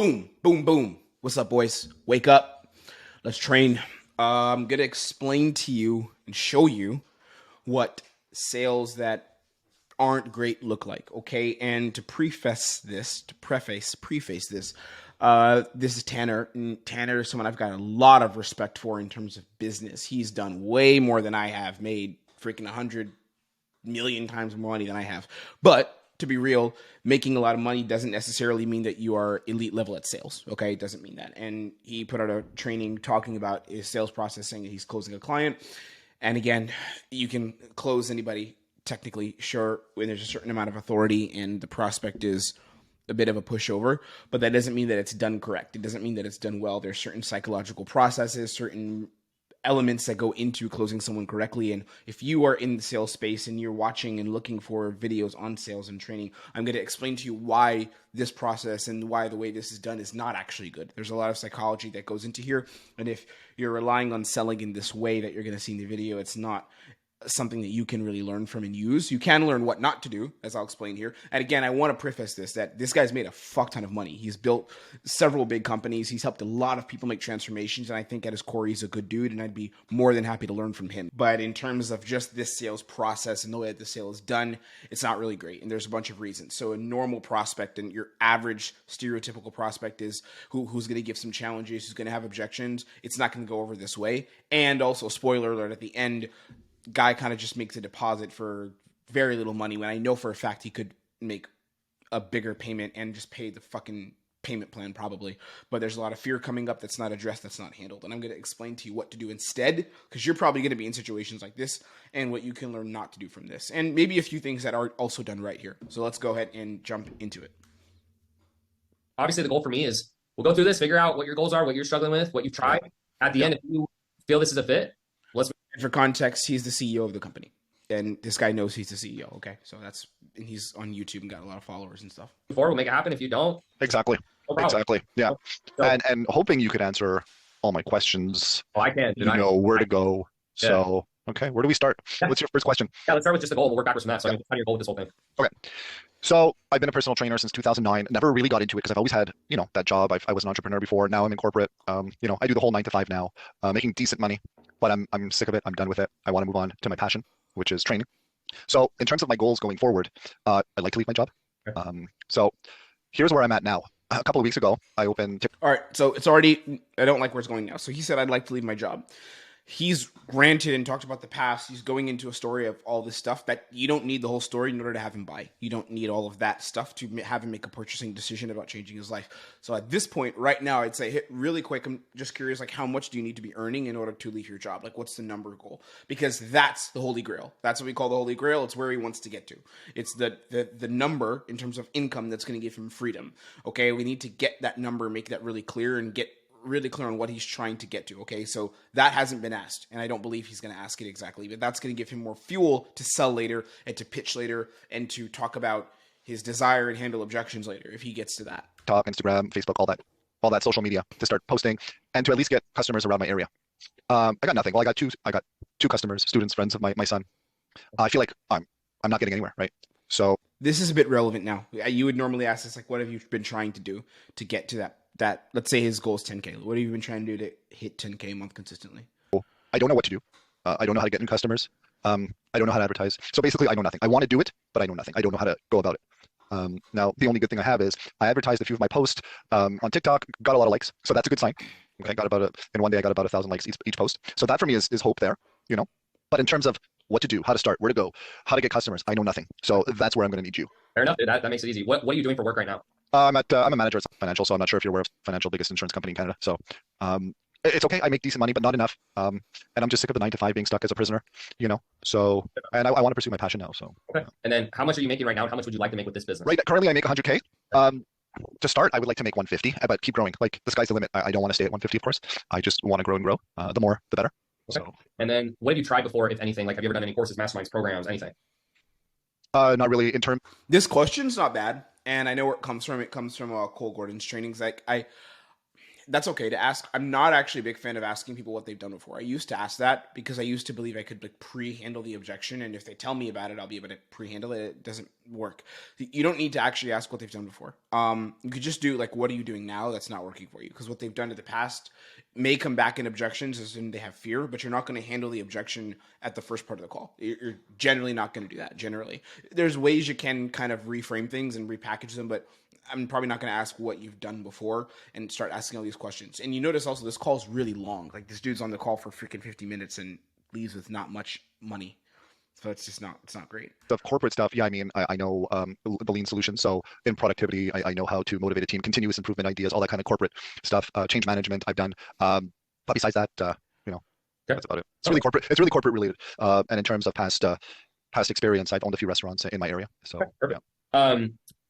Boom, boom, boom. What's up, boys? Wake up. Let's train. I'm going to explain to you and show you what sales that aren't great look like, okay? And to preface this, this is Tanner. And Tanner is someone I've got a lot of respect for in terms of business. He's done way more than I have, made freaking 100 million times more money than I have. But to be real, making a lot of money doesn't necessarily mean that you are elite level at sales. Okay, it doesn't mean that. And he put out a training talking about his sales process, saying that he's closing a client. And again, you can close anybody technically, sure, when there's a certain amount of authority and the prospect is a bit of a pushover, but that doesn't mean that it's done correct. It doesn't mean that it's done well. There's certain psychological processes, certain elements that go into closing someone correctly. And if you are in the sales space and you're watching and looking for videos on sales and training, I'm going to explain to you why this process and why the way this is done is not actually good. There's a lot of psychology that goes into here. And if you're relying on selling in this way that you're going to see in the video, it's not something that you can really learn from and use. You can learn what not to do, as I'll explain here. And again, I want to preface this, that this guy's made a fuck ton of money. He's built several big companies. He's helped a lot of people make transformations. And I think at his core, he's a good dude. And I'd be more than happy to learn from him. But in terms of just this sales process and the way that the sale is done, it's not really great. And there's a bunch of reasons. So a normal prospect and your average stereotypical prospect is who's going to give some challenges, who's going to have objections. It's not going to go over this way. And also, spoiler alert, at the end, guy kind of just makes a deposit for very little money when I know for a fact he could make a bigger payment and just pay the fucking payment plan probably. But there's a lot of fear coming up that's not addressed, that's not handled. And I'm going to explain to you what to do instead, because you're probably going to be in situations like this and what you can learn not to do from this. And maybe a few things that are also done right here. So let's go ahead and jump into it. Obviously, the goal for me is we'll go through this, figure out what your goals are, what you're struggling with, what you've tried. At the end, if you feel this is a fit, let's. And for context, he's the CEO of the company. And this guy knows he's the CEO, okay? So that's, and he's on YouTube and got a lot of followers and stuff. We'll make it happen. If you don't. Exactly. No exactly. Yeah. So, and hoping you could answer all my questions. Oh, I can. You know where to go. Yeah. So, okay, where do we start? Yeah. What's your first question? Yeah, let's start with just the goal. We'll work backwards from that. So, how do you goal with this whole thing? Okay. So, I've been a personal trainer since 2009. Never really got into it because I've always had, that job. I was an entrepreneur before. Now I'm in corporate. I do the whole 9 to 5 now, making decent money. But I'm sick of it. I'm done with it. I want to move on to my passion, which is training. So in terms of my goals going forward, I'd like to leave my job. Okay. So here's where I'm at now. A couple of weeks ago, I opened. All right. So it's already, I don't like where it's going now. So he said, I'd like to leave my job. He's ranted and talked about the past. He's going into a story of all this stuff that you don't need the whole story in order to have him buy. You don't need all of that stuff to have him make a purchasing decision about changing his life. So at this point, right now, I'd say really quick, I'm just curious, like how much do you need to be earning in order to leave your job? Like what's the number goal? Because that's the holy grail. That's what we call the holy grail. It's where he wants to get to. It's the number in terms of income that's going to give him freedom. Okay, we need to get that number, make that really clear and get really clear on what he's trying to get to. Okay, so that hasn't been asked, and I don't believe he's going to ask it exactly, but that's going to give him more fuel to sell later and to pitch later and to talk about his desire and handle objections later if he gets to that. TikTok, Instagram, Facebook, all that social media to start posting and to at least get customers around my area. I got nothing. Well, I got two customers, students, friends of my son. I feel like I'm not getting anywhere, right? So this is a bit relevant now. You would normally ask this, like, what have you been trying to do to get to that let's say his goal is 10K. What have you been trying to do to hit 10K a month consistently? I don't know what to do. I don't know how to get new customers. I don't know how to advertise. So basically, I know nothing. I want to do it, but I know nothing. I don't know how to go about it. Now, the only good thing I have is I advertised a few of my posts on TikTok, got a lot of likes. So that's a good sign. Okay, in one day I got about 1,000 likes each post. So that for me is hope there, But in terms of what to do, how to start, where to go, how to get customers, I know nothing. So that's where I'm going to need you. Fair enough. That makes it easy. What are you doing for work right now? I'm a manager at financial, so I'm not sure if you're aware of financial, biggest insurance company in Canada. So it's okay. I make decent money, but not enough. And I'm just sick of the 9 to 5 being stuck as a prisoner, So, and I want to pursue my passion now. So, okay. And then how much are you making right now? And how much would you like to make with this business? Right. Currently, I make 100K. To start, I would like to make 150, but keep growing. Like the sky's the limit. I don't want to stay at 150, of course. I just want to grow and grow. The more, the better. Okay. So, and then what have you tried before, if anything? Like, have you ever done any courses, masterminds, programs, anything? Not really in terms. This question's not bad. And I know where it comes from. It comes from Cole Gordon's trainings. Like that's okay to ask. I'm not actually a big fan of asking people what they've done before. I used to ask that because I used to believe I could like pre-handle the objection, and if they tell me about it, I'll be able to pre-handle it. It doesn't work. You don't need to actually ask what they've done before. You could just do like, what are you doing now that's not working for you? Because what they've done in the past may come back in objections as in they have fear, but you're not going to handle the objection at the first part of the call. You're generally not going to do that. Generally, there's ways you can kind of reframe things and repackage them, but I'm probably not going to ask what you've done before and start asking all these questions. And you notice also this call is really long. Like this dude's on the call for freaking 50 minutes and leaves with not much money. So it's not great. The corporate stuff, yeah, I mean, I know the lean solution. So in productivity, I know how to motivate a team, continuous improvement ideas, all that kind of corporate stuff. Change management, I've done. But besides that, that's about it. It's really corporate. It's really corporate related. And in terms of past experience, I've owned a few restaurants in my area. So yeah.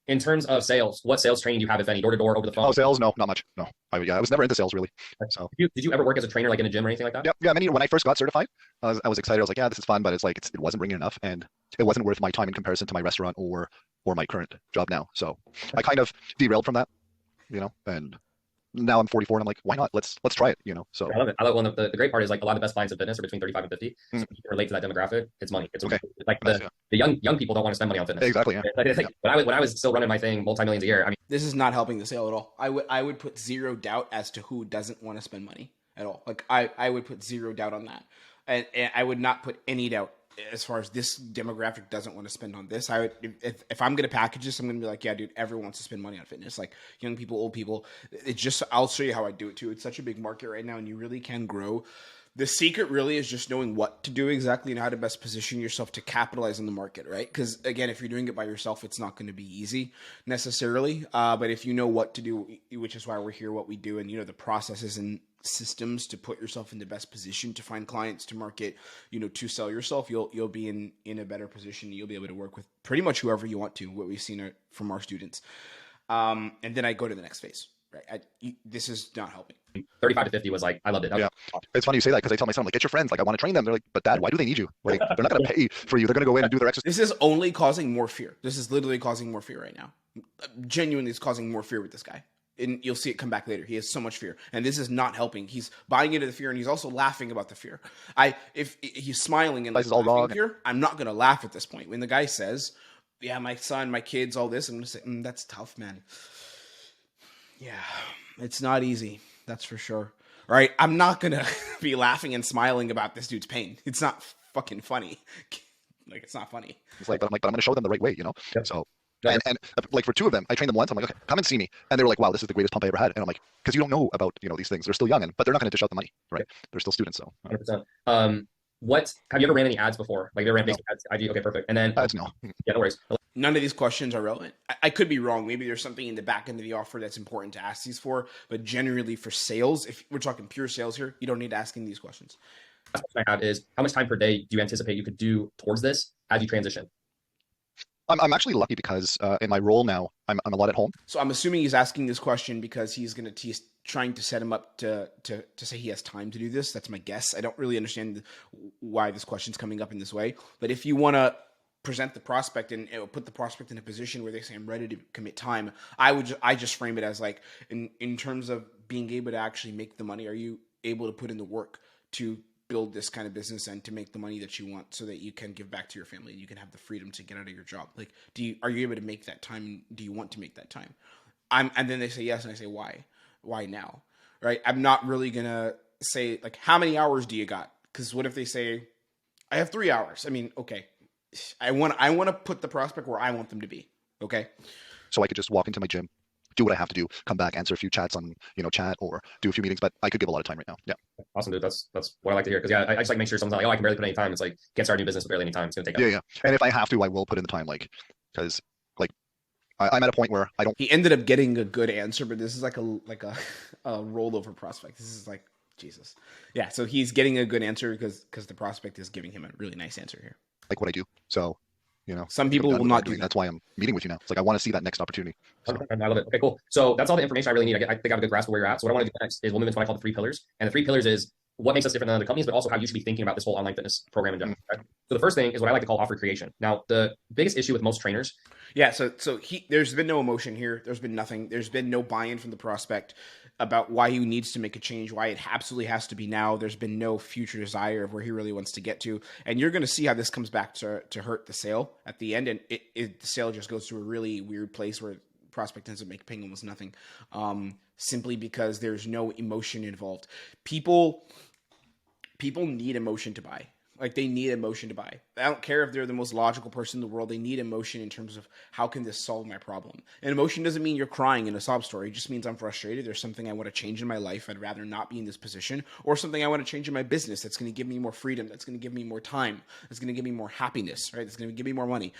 In terms of sales, what sales training do you have, if any? Door to door, over the phone? Oh, sales? No, not much. No, I was never into sales really. So did you ever work as a trainer, like in a gym or anything like that? Yeah. When I first got certified, I was excited. I was like, yeah, this is fun, but it's like it wasn't bringing enough, and it wasn't worth my time in comparison to my restaurant or my current job now. So I kind of derailed from that, and now I'm 44 and I'm like, why not? Let's try it, So I love it. I love one of the great part is like a lot of the best clients of fitness are between 35 and 50. So you can relate to that demographic. It's money. It's okay. Like the young people don't want to spend money on fitness. Exactly. Yeah. When I was still running my thing, multi-millions a year. I mean, this is not helping the sale at all. I would put zero doubt as to who doesn't want to spend money at all. Like I would put zero doubt on that, and I would not put any doubt as far as this demographic doesn't want to spend on this. I would, if I'm going to package this, I'm going to be like, yeah, dude, everyone wants to spend money on fitness. Like young people, old people. It's just, I'll show you how I do it too. It's such a big market right now and you really can grow. The secret really is just knowing what to do exactly and how to best position yourself to capitalize on the market, right? Because again, if you're doing it by yourself, it's not going to be easy necessarily. But if you know what to do, which is why we're here, what we do, and the processes and systems to put yourself in the best position to find clients, to market, to sell yourself, you'll be in a better position. You'll be able to work with pretty much whoever you want to, what we've seen from our students. And then I go to the next phase, right? This is not helping. 35 to 50 was like, I loved it. Yeah. It's funny you say that because I tell my son, like, get your friends. Like, I want to train them. They're like, but Dad, why do they need you? Like, they're not going to pay for you. They're going to go in and do their exercise. This is only causing more fear. This is literally causing more fear right now. Genuinely, it's causing more fear with this guy. And you'll see it come back later. He has so much fear. And this is not helping. He's buying into the fear and he's also laughing about the fear. If he's smiling and this is all wrong here, I'm not going to laugh at this point. When the guy says, yeah, my son, my kids, all this, I'm going to say, that's tough, man. Yeah, it's not easy. That's for sure. Right? I'm not going to be laughing and smiling about this dude's pain. It's not fucking funny. Like, it's not funny. It's like, but I'm going to show them the right way, Yep. So, and like for two of them, I trained them once. I'm like, okay, come and see me. And they were like, wow, this is the greatest pump I ever had. And I'm like, because you don't know about, these things. They're still young, but they're not going to dish out the money, right? They're still students. So 100%. What have you ever ran any ads before? Like, have you ever ran Facebook ads? IG? Okay, perfect. And then no. Yeah, no worries. None of these questions are relevant. I could be wrong. Maybe there's something in the back end of the offer that's important to ask these for. But generally for sales, if we're talking pure sales here, you don't need to asking these questions. Last question I have is, how much time per day do you anticipate you could do towards this as you transition? I'm actually lucky because in my role now, I'm a lot at home. So I'm assuming he's asking this question because he's going to trying to set him up to say he has time to do this. That's my guess. I don't really understand why this question's coming up in this way. But if you want to present the prospect and put the prospect in a position where they say, I'm ready to commit time, I just frame it as like, in terms of being able to actually make the money, are you able to put in the work to build this kind of business and to make the money that you want so that you can give back to your family? You can have the freedom to get out of your job. Like, are you able to make that time? Do you want to make that time? And then they say yes. And I say, why? Why now? Right. I'm not really going to say like, how many hours do you got? Because what if they say, I have 3 hours? I mean, okay. I want to put the prospect where I want them to be. Okay. So I could just walk into my gym, do what I have to do, come back, answer a few chats on, chat or do a few meetings, but I could give a lot of time right now. Yeah. Awesome, dude. That's what I like to hear. Cause I just like make sure someone's like, oh, I can barely put any time. It's like, can't start a new business with barely any time. It's going to take Yeah. And if I have to, I will put in the time, because I'm at a point where I don't. He ended up getting a good answer, but this is like a rollover prospect. This is like, Jesus. Yeah. So he's getting a good answer because the prospect is giving him a really nice answer here. Like what I do. So, some people will not do that. That's why I'm meeting with you now. It's like, I want to see that next opportunity. So. I love it. Okay, cool. So that's all the information I really need. I think I have a good grasp of where you're at. So what I want to do next is we'll move into what I call the 3 pillars. And the 3 pillars is what makes us different than other companies, but also how you should be thinking about this whole online fitness program in general. Right? So the first thing is what I like to call offer creation. Now, the biggest issue with most trainers. Yeah. So there's been no emotion here. There's been nothing. There's been no buy-in from the prospect. about why he needs to make a change, why it absolutely has to be now. There's been no future desire of where he really wants to get to. And you're going to see how this comes back to hurt the sale at the end. And the sale just goes to a really weird place where prospect ends up paying almost nothing, simply because there's no emotion involved. People need emotion to buy. Like, they need emotion to buy. I don't care if they're the most logical person in the world. They need emotion in terms of how can this solve my problem. And emotion doesn't mean you're crying in a sob story. It just means I'm frustrated. There's something I want to change in my life. I'd rather not be in this position, or something I want to change in my business that's going to give me more freedom. That's going to give me more time. That's going to give me more happiness, right? That's going to give me more money.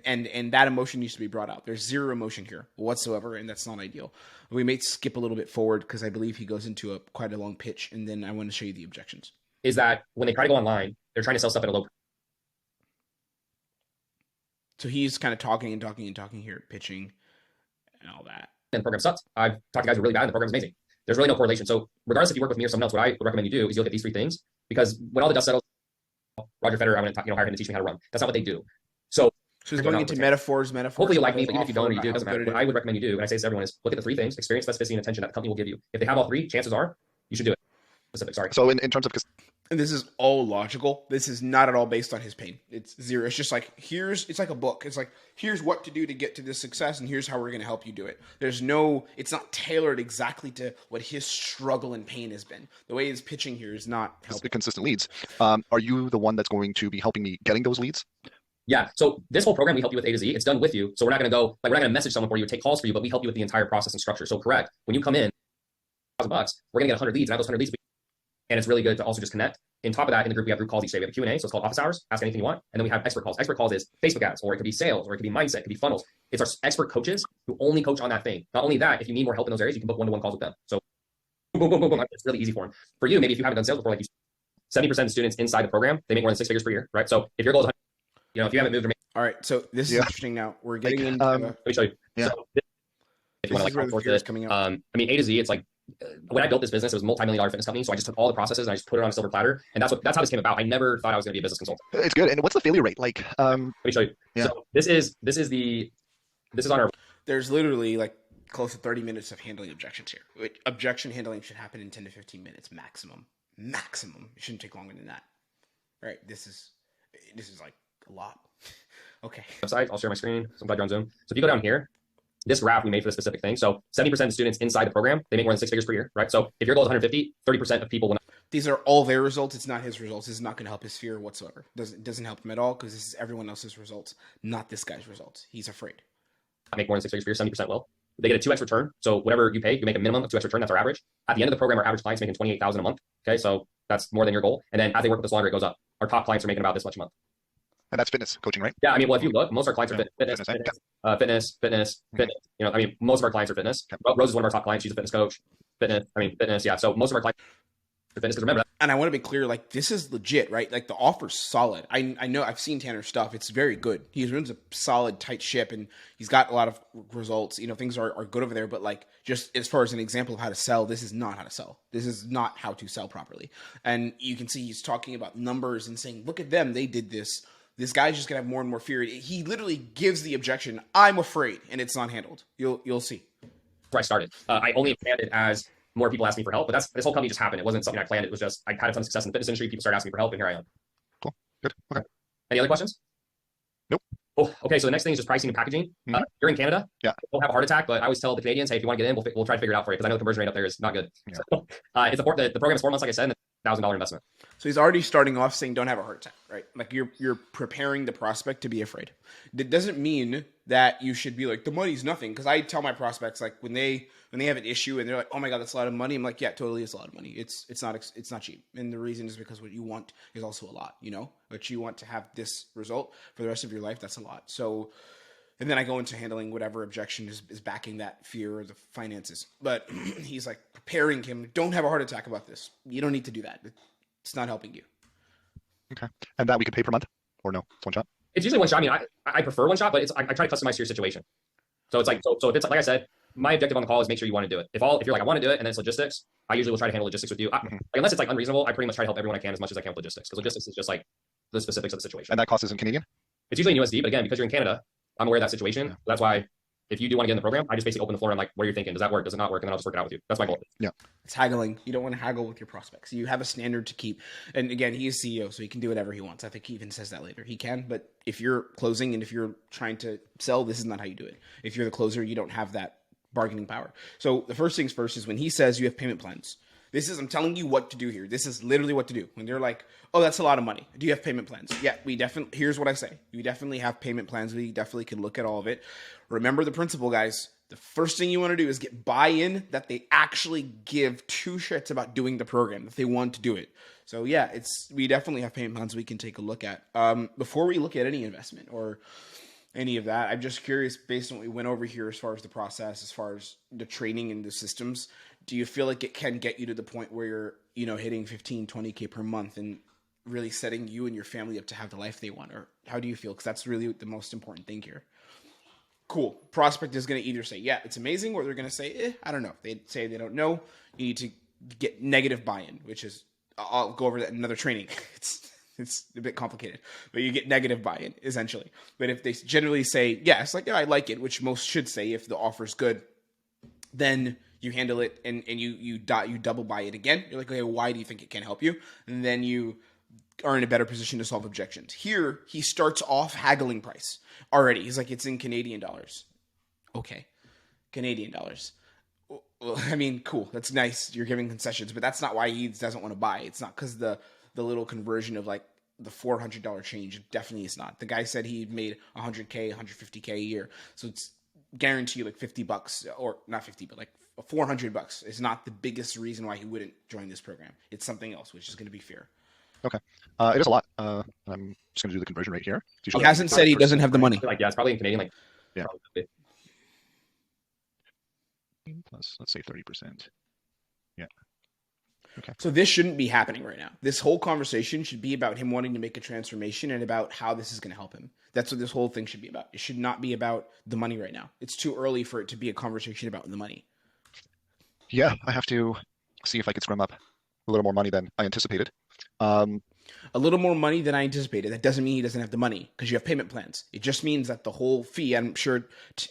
And that emotion needs to be brought out. There's zero emotion here whatsoever, and that's not ideal. We may skip a little bit forward because I believe he goes into quite a long pitch, and then I want to show you the objections. Is that when they try to go online, they're trying to sell stuff at a low price. So he's kind of talking here, pitching and all that. And the program sucks. I've talked to guys who are really bad, and the program's amazing. There's really no correlation. So regardless if you work with me or someone else, what I would recommend you do is you look at these three things, because when all the dust settles, Roger Federer, I'm going to hire him to teach me how to run. That's not what they do. So he's going into metaphors. Hopefully you like me, but even if you don't or you do, it doesn't matter. What I would recommend you do, and I say this to everyone, is look at the three things: experience, specificity, and attention that the company will give you. If they have all three, chances are you should do it. Specific, sorry. So in terms of, and this is all logical. This is not at all based on his pain. It's zero. It's just like, it's like a book. It's like, here's what to do to get to this success, and here's how we're going to help you do it. It's not tailored exactly to what his struggle and pain has been. The way he's pitching here is not helping. Consistent leads. Are you the one that's going to be helping me getting those leads? Yeah. So this whole program, we help you with A to Z. It's done with you. So we're not going to go, we're not going to message someone for you or take calls for you, but we help you with the entire process and structure. So correct. When you come in, $1,000, we're going to get 100 leads, and out of those 100 leads, and it's really good to also just connect. On top of that, in the group, we have group calls each day. We have a Q&A, so it's called office hours. Ask anything you want. And then we have expert calls. Expert calls is Facebook ads, or it could be sales, or it could be mindset, it could be funnels. It's our expert coaches who only coach on that thing. Not only that, if you need more help in those areas, you can book one-to-one calls with them. So boom, boom, boom, boom. It's really easy for them. For you, maybe if you haven't done sales before, like 70% of students inside the program, they make more than 6 figures per year, right? So if your goal is, if you haven't moved or all right, so this is interesting now. We're getting into... let me show you. Yeah. So if you want to outsource it, coming out. I mean, A to Z, it's like, when I built this business, it was a multi-million-dollar fitness company. So I just took all the processes and I just put it on a silver platter. And that's how this came about. I never thought I was going to be a business consultant. It's good. And what's the failure rate like? Let me show you. Yeah. So this is on our... There's literally like close to 30 minutes of handling objections here. Objection handling should happen in 10 to 15 minutes maximum. Maximum. It shouldn't take longer than that. Right. This is like a lot. Okay. Website. I'll share my screen. So I'm glad you're on Zoom. So if you go down here, this graph we made for the specific thing. So 70% of students inside the program, they make more than 6 figures per year, right? So if your goal is 150, 30% of people will not. These are all their results. It's not his results. This is not going to help his fear whatsoever. Doesn't help him at all, because this is everyone else's results, not this guy's results. He's afraid. Make more than 6 figures per year, 70% will. They get a 2x return. So whatever you pay, you make a minimum of 2x return. That's our average. At the end of the program, our average client's making $28,000 a month. Okay, so that's more than your goal. And then as they work with us longer, it goes up. Our top clients are making about this much a month. And that's fitness coaching, right? Yeah, I mean, well, if you look, most of our clients are fitness. I mean, most of our clients are fitness. Rose is one of our top clients. She's a fitness coach. Fitness. Yeah. So most of our clients are fitness. Because remember, and I want to be clear, like, this is legit, right? Like, the offer's solid. I know I've seen Tanner's stuff. It's very good. He runs a solid, tight ship, and he's got a lot of results. Things are good over there. But like, just as far as an example of how to sell, this is not how to sell. This is not how to sell properly. And you can see he's talking about numbers and saying, look at them. They did this. This guy's just gonna have more and more fear. He literally gives the objection, I'm afraid, and it's not handled. You'll see. Where I started. I only expanded as more people asked me for help, but this whole company just happened. It wasn't something I planned. It was just, I had a ton of success in the fitness industry. People started asking me for help, and here I am. Cool. Good. Okay. Any other questions? Nope. Oh, okay. So the next thing is just pricing and packaging. You're in Canada. Yeah. Don't have a heart attack, but I always tell the Canadians, hey, if you want to get in, we'll try to figure it out for you, because I know the conversion rate up there is not good. Yeah. So, the program is 4 months, like I said, and $1,000 investment. So he's already starting off saying, don't have a heart attack, right? Like, you're preparing the prospect to be afraid. That doesn't mean that you should be like, the money's nothing. Because I tell my prospects, like, when they have an issue and they're like, oh my God, that's a lot of money. I'm like, yeah, totally, it's a lot of money. It's not cheap. And the reason is because what you want is also a lot, But you want to have this result for the rest of your life, that's a lot. So, and then I go into handling whatever objection is backing that fear or the finances. But he's like preparing him, don't have a heart attack about this. You don't need to do that. It's not helping you. Okay. And that we could pay per month, or no? It's one shot? It's usually one shot. I mean, I prefer one shot, but I try to customize to your situation. So it's like, so if it's like I said, my objective on the call is make sure you want to do it. If you're like, I want to do it, and then it's logistics, I usually will try to handle logistics with you. Like, unless it's like unreasonable, I pretty much try to help everyone I can as much as I can with logistics, because logistics is just like the specifics of the situation. And that cost is in Canadian? It's usually in USD, but again, because you're in Canada, I'm aware of that situation. Yeah. That's why if you do want to get in the program, I just basically open the floor and like, what are you thinking? Does that work? Does it not work? And then I'll just work it out with you. That's my goal. Yeah. It's haggling. You don't want to haggle with your prospects. You have a standard to keep. And again, he is CEO, so he can do whatever he wants. I think he even says that later. He can, but if you're closing and if you're trying to sell, this is not how you do it. If you're the closer, you don't have that bargaining power. So the first things first is when he says you have payment plans. I'm telling you what to do here. This is literally what to do. When they're like, oh, that's a lot of money. Do you have payment plans? Yeah, here's what I say. We definitely have payment plans. We definitely can look at all of it. Remember the principle, guys. The first thing you want to do is get buy-in that they actually give two shits about doing the program, that they want to do it. So yeah, we definitely have payment plans we can take a look at. Before we look at any investment or any of that, I'm just curious, based on what we went over here as far as the process, as far as the training and the systems, do you feel like it can get you to the point where you're, hitting 15, 20K per month and really setting you and your family up to have the life they want? Or how do you feel? Because that's really the most important thing here. Cool. Prospect is going to either say, yeah, it's amazing, or they're going to say, I don't know. They say they don't know. You need to get negative buy-in, which is, I'll go over that in another training. It's a bit complicated, but you get negative buy-in essentially. But if they generally say yes, like, yeah, I like it, which most should say if the offer's good, then you handle it and you double buy it again. You're like, okay, why do you think it can help you? And then you are in a better position to solve objections. Here, he starts off haggling price already. He's like, it's in Canadian dollars. Okay, Canadian dollars. Well, I mean, cool. That's nice. You're giving concessions, but that's not why he doesn't want to buy. It's not because the little conversion of like the $400 change. Definitely is not. The guy said he made 100K, 150K a year. So it's guaranteed like $50, or not 50, but like $400 is not the biggest reason why he wouldn't join this program. It's something else, which is going to be fair. Okay. It is a lot. I'm just going to do the conversion rate here. He hasn't said he doesn't have the money. Like, yeah, it's probably in Canadian. Like, yeah. Probably. Plus, let's say 30%. Yeah. Okay. So this shouldn't be happening right now. This whole conversation should be about him wanting to make a transformation and about how this is going to help him. That's what this whole thing should be about. It should not be about the money right now. It's too early for it to be a conversation about the money. Yeah, I have to see if I could scrum up a little more money than I anticipated. A little more money than I anticipated. That doesn't mean he doesn't have the money because you have payment plans. It just means that the whole fee. I'm sure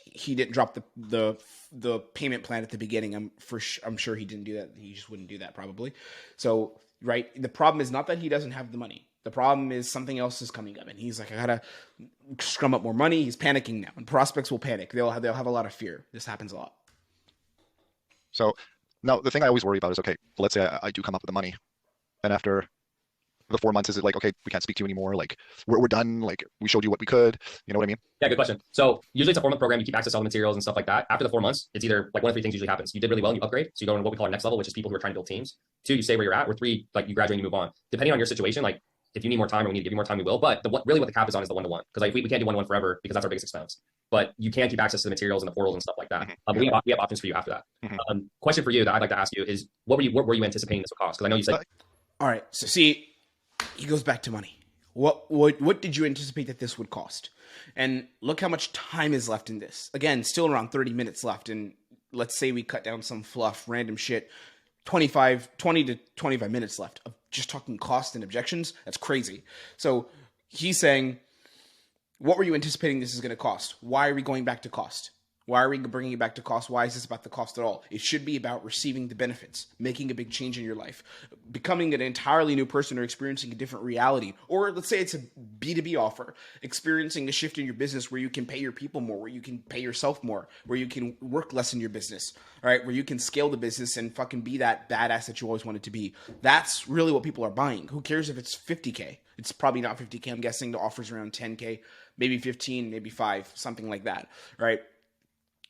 he didn't drop the payment plan at the beginning. I'm sure he didn't do that. He just wouldn't do that probably. So right, the problem is not that he doesn't have the money. The problem is something else is coming up, and he's like, I gotta scrum up more money. He's panicking now, and prospects will panic. They'll have a lot of fear. This happens a lot. So now the thing I always worry about is, okay, let's say I do come up with the money, and after the 4 months, is it like, okay, we can't speak to you anymore? Like we're done. Like we showed you what we could. You know what I mean? Yeah, good question. So usually it's a 4-month program. You keep access to all the materials and stuff like that. After the 4 months, it's either like one of three things usually happens. You did really well and you upgrade. So you go into what we call our next level, which is people who are trying to build teams. 2, you stay where you're at. Or 3, like you graduate and you move on. Depending on your situation, like if you need more time or we need to give you more time, we will. But really what the cap is on is the 1-to-1. Because like we can't do 1-to-1 forever because that's our biggest expense. But you can keep access to the materials and the portals and stuff like that. Mm-hmm. We have options for you after that. Mm-hmm. Question for you that I'd like to ask you is what were you anticipating this would cost? Because I know you said all right. So see, he goes back to money. What did you anticipate that this would cost? And look how much time is left in this. Again, still around 30 minutes left. And let's say we cut down some fluff, random shit, 20 to 25 minutes left of just talking cost and objections. That's crazy. So he's saying, what were you anticipating this is going to cost? Why are we going back to cost? Why are we bringing it back to cost? Why is this about the cost at all? It should be about receiving the benefits, making a big change in your life, becoming an entirely new person or experiencing a different reality. Or let's say it's a B2B offer, experiencing a shift in your business where you can pay your people more, where you can pay yourself more, where you can work less in your business, all right? Where you can scale the business and fucking be that badass that you always wanted to be. That's really what people are buying. Who cares if it's 50K? It's probably not 50K. I'm guessing the offer's around 10K, maybe 15, maybe 5, something like that, right?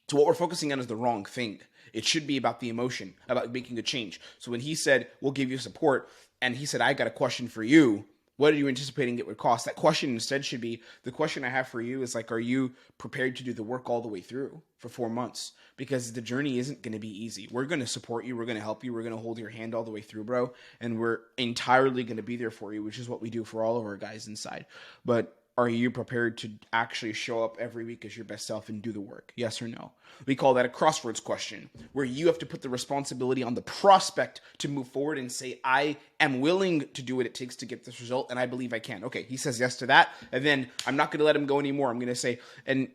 So what we're focusing on is the wrong thing. It should be about the emotion, about making a change. So when he said, we'll give you support, and he said, I got a question for you. What are you anticipating it would cost? That question instead should be, the question I have for you is like, are you prepared to do the work all the way through for 4 months? Because the journey isn't going to be easy. We're going to support you. We're going to help you. We're going to hold your hand all the way through, bro. And we're entirely going to be there for you, which is what we do for all of our guys inside. But are you prepared to actually show up every week as your best self and do the work? Yes or no? We call that a crossroads question, where you have to put the responsibility on the prospect to move forward and say, I am willing to do what it takes to get this result, and I believe I can. Okay, he says yes to that, and then I'm not going to let him go anymore. I'm going to say, and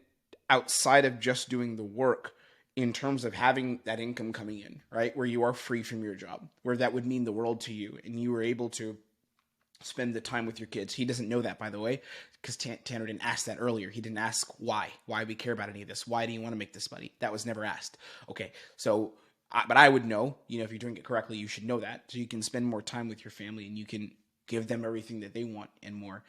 outside of just doing the work in terms of having that income coming in, right? Where you are free from your job, where that would mean the world to you and you were able to spend the time with your kids. He doesn't know that, by the way, because Tanner didn't ask that earlier. He didn't ask why we care about any of this. Why do you want to make this money? That was never asked. Okay. So, but I would know, if you're doing it correctly, you should know that. So you can spend more time with your family and you can give them everything that they want and more.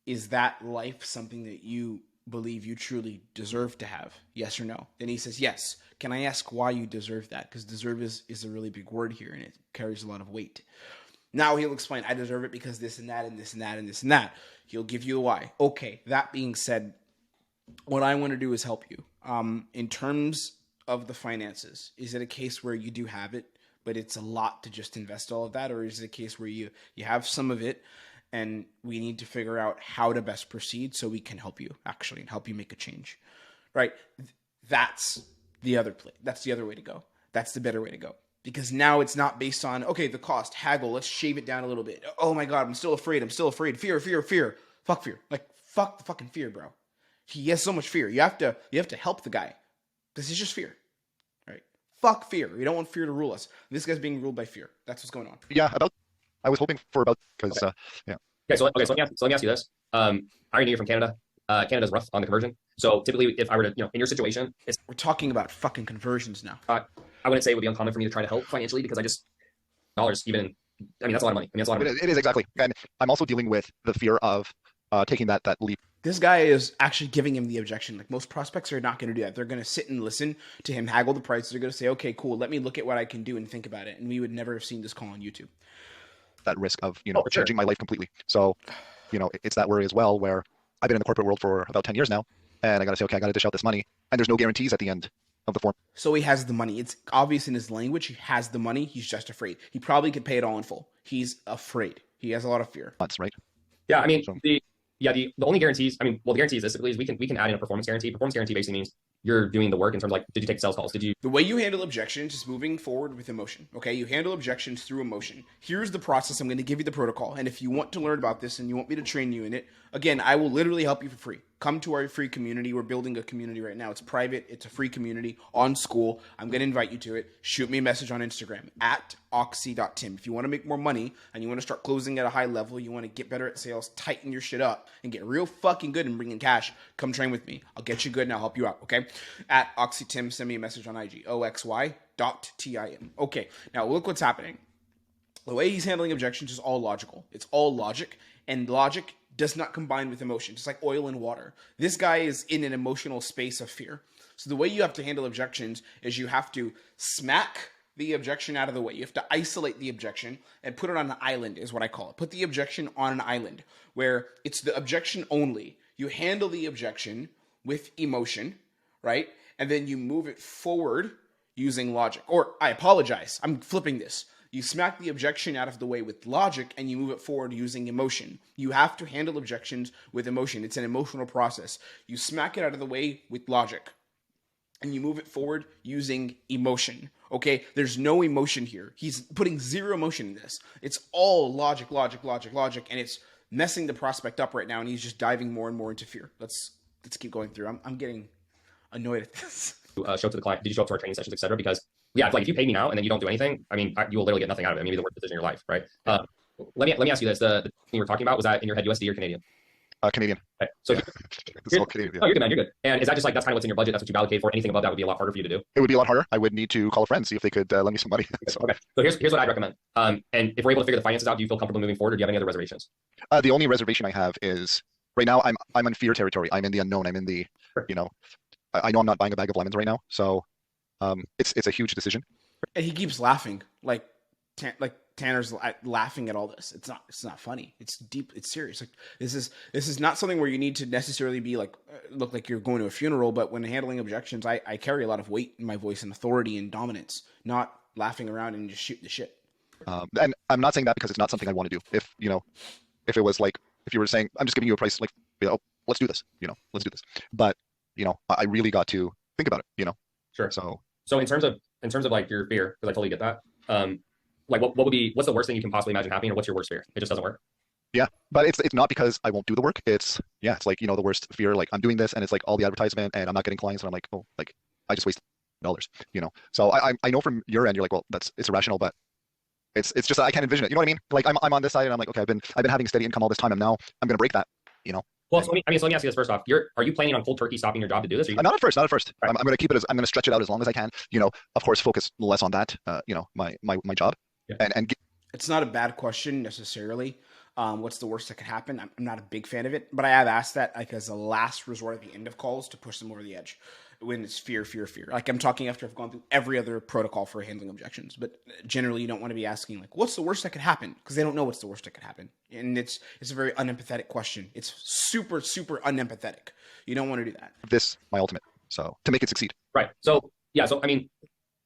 Is that life something that you believe you truly deserve to have? Yes or no? Then he says, yes. Can I ask why you deserve that? Because deserve is a really big word here and it carries a lot of weight. Now he'll explain, I deserve it because this and that and this and that and this and that. He'll give you a why. Okay, that being said, what I want to do is help you. In terms of the finances, is it a case where you do have it, but it's a lot to just invest all of that? Or is it a case where you have some of it and we need to figure out how to best proceed so we can help you actually and help you make a change, right? That's the other play. That's the other way to go. That's the better way to go. Because now it's not based on, okay, the cost, haggle, let's shave it down a little bit. Oh my God, I'm still afraid. Fear. Fuck fear. Like, fuck the fucking fear, bro. He has so much fear. You have to help the guy. This is just fear, right? Fuck fear. We don't want fear to rule us. This guy's being ruled by fear. That's what's going on. Yeah, I was hoping for because yeah. Okay, so let me ask you this. I already know you're from Canada. Canada's rough on the conversion. So typically, if I were to, in your situation, we're talking about fucking conversions now. I wouldn't say it would be uncommon for me to try to help financially because I just dollars even. I mean, that's a lot of money. That's a lot of money. It is exactly, and I'm also dealing with the fear of taking that leap. This guy is actually giving him the objection. Like most prospects are not going to do that. They're going to sit and listen to him haggle the price. They're going to say, okay, cool. Let me look at what I can do and think about it. And we would never have seen this call on YouTube. That risk of, changing my life completely. So, it's that worry as well, where I've been in the corporate world for about 10 years now. And I got to say, okay, I got to dish out this money. And there's no guarantees at the end of the form. So he has the money. It's obvious in his language. He has the money. He's just afraid. He probably could pay it all in full. He's afraid. He has a lot of fear. That's right. Yeah, I mean, the only guarantees, the guarantees basically is we can add in a performance guarantee. Performance guarantee basically means you're doing the work in terms of like, did you take sales calls? The way you handle objections is moving forward with emotion. Okay, you handle objections through emotion. Here's the process. I'm going to give you the protocol. And if you want to learn about this and you want me to train you in it, again, I will literally help you for free. Come to our free community. We're building a community right now. It's private. It's a free community on School. I'm going to invite you to it. Shoot me a message on Instagram at oxy.tim. If you want to make more money and you want to start closing at a high level, you want to get better at sales, tighten your shit up, and get real fucking good and bring in cash, come train with me. I'll get you good and I'll help you out, okay? At oxytim, send me a message on IG, oxy.tim. Okay, now look what's happening. The way he's handling objections is all logical. It's all logic, and logic does not combine with emotion. It's like oil and water. This guy is in an emotional space of fear. So the way you have to handle objections is you have to smack the objection out of the way. You have to isolate the objection and put it on an island is what I call it. Put the objection on an island where it's the objection only. You handle the objection with emotion, right? And then you move it forward using logic. Or I apologize. I'm flipping this. You smack the objection out of the way with logic and you move it forward using emotion. You have to handle objections with emotion. It's an emotional process. You smack it out of the way with logic and you move it forward using emotion. Okay? There's no emotion here. He's putting zero emotion in this. It's all logic, and it's messing the prospect up right now and he's just diving more and more into fear. Let's keep going through. I'm getting annoyed at this. Show to the client, did you show up to our training sessions, etc.? Because yeah, if you pay me now and then you don't do anything, you will literally get nothing out of it. Maybe the worst decision in your life, right? Let me ask you this: the thing you were talking about, was that in your head USD or Canadian? Canadian. Okay. So it's all Canadian. Yeah. Oh, you're good, man. You're good. And is that just like that's kind of what's in your budget? That's what you've allocated for. Anything above that would be a lot harder for you to do. It would be a lot harder. I would need to call a friend, see if they could lend me some money. Okay. So here's what I'd recommend. And if we're able to figure the finances out, do you feel comfortable moving forward, or do you have any other reservations? The only reservation I have is right now I'm in fear territory. I'm in the unknown. I'm in the I know I'm not buying a bag of lemons right now, so it's a huge decision. And he keeps laughing, like Tanner's laughing at all this. It's not funny. It's deep. It's serious. Like this is not something where you need to necessarily be like look like you're going to a funeral. But when handling objections, I carry a lot of weight in my voice and authority and dominance, not laughing around and just shooting the shit. And I'm not saying that because it's not something I want to do. If it was like if you were saying I'm just giving you a price, like let's do this, let's do this. But I really got to think about it. Sure. So in terms of like your fear, because I totally get that. Like what's the worst thing you can possibly imagine happening, or what's your worst fear? It just doesn't work. Yeah, but it's not because I won't do the work. It's like the worst fear. Like I'm doing this, and it's like all the advertisement, and I'm not getting clients, and I'm like, oh, like I just wasted dollars. So I know from your end, you're like, well, it's irrational, but it's just that I can't envision it. You know what I mean? Like I'm on this side, and I'm like, okay, I've been having steady income all this time, and now I'm gonna break that. Well, so let me ask you this first off. Are you planning on cold turkey stopping your job to do this? Or Not at first. Not at first. Right. I'm going to keep it I'm going to stretch it out as long as I can. Of course, focus less on that. My job, and It's not a bad question necessarily. What's the worst that could happen? I'm not a big fan of it, but I have asked that like as a last resort at the end of calls to push them over the edge when it's fear. Like I'm talking after I've gone through every other protocol for handling objections, but generally you don't want to be asking like, what's the worst that could happen? Because they don't know what's the worst that could happen. And it's a very unempathetic question. It's super, super unempathetic. You don't want to do that. this my ultimate. So to make it succeed. Right. So yeah. So I mean,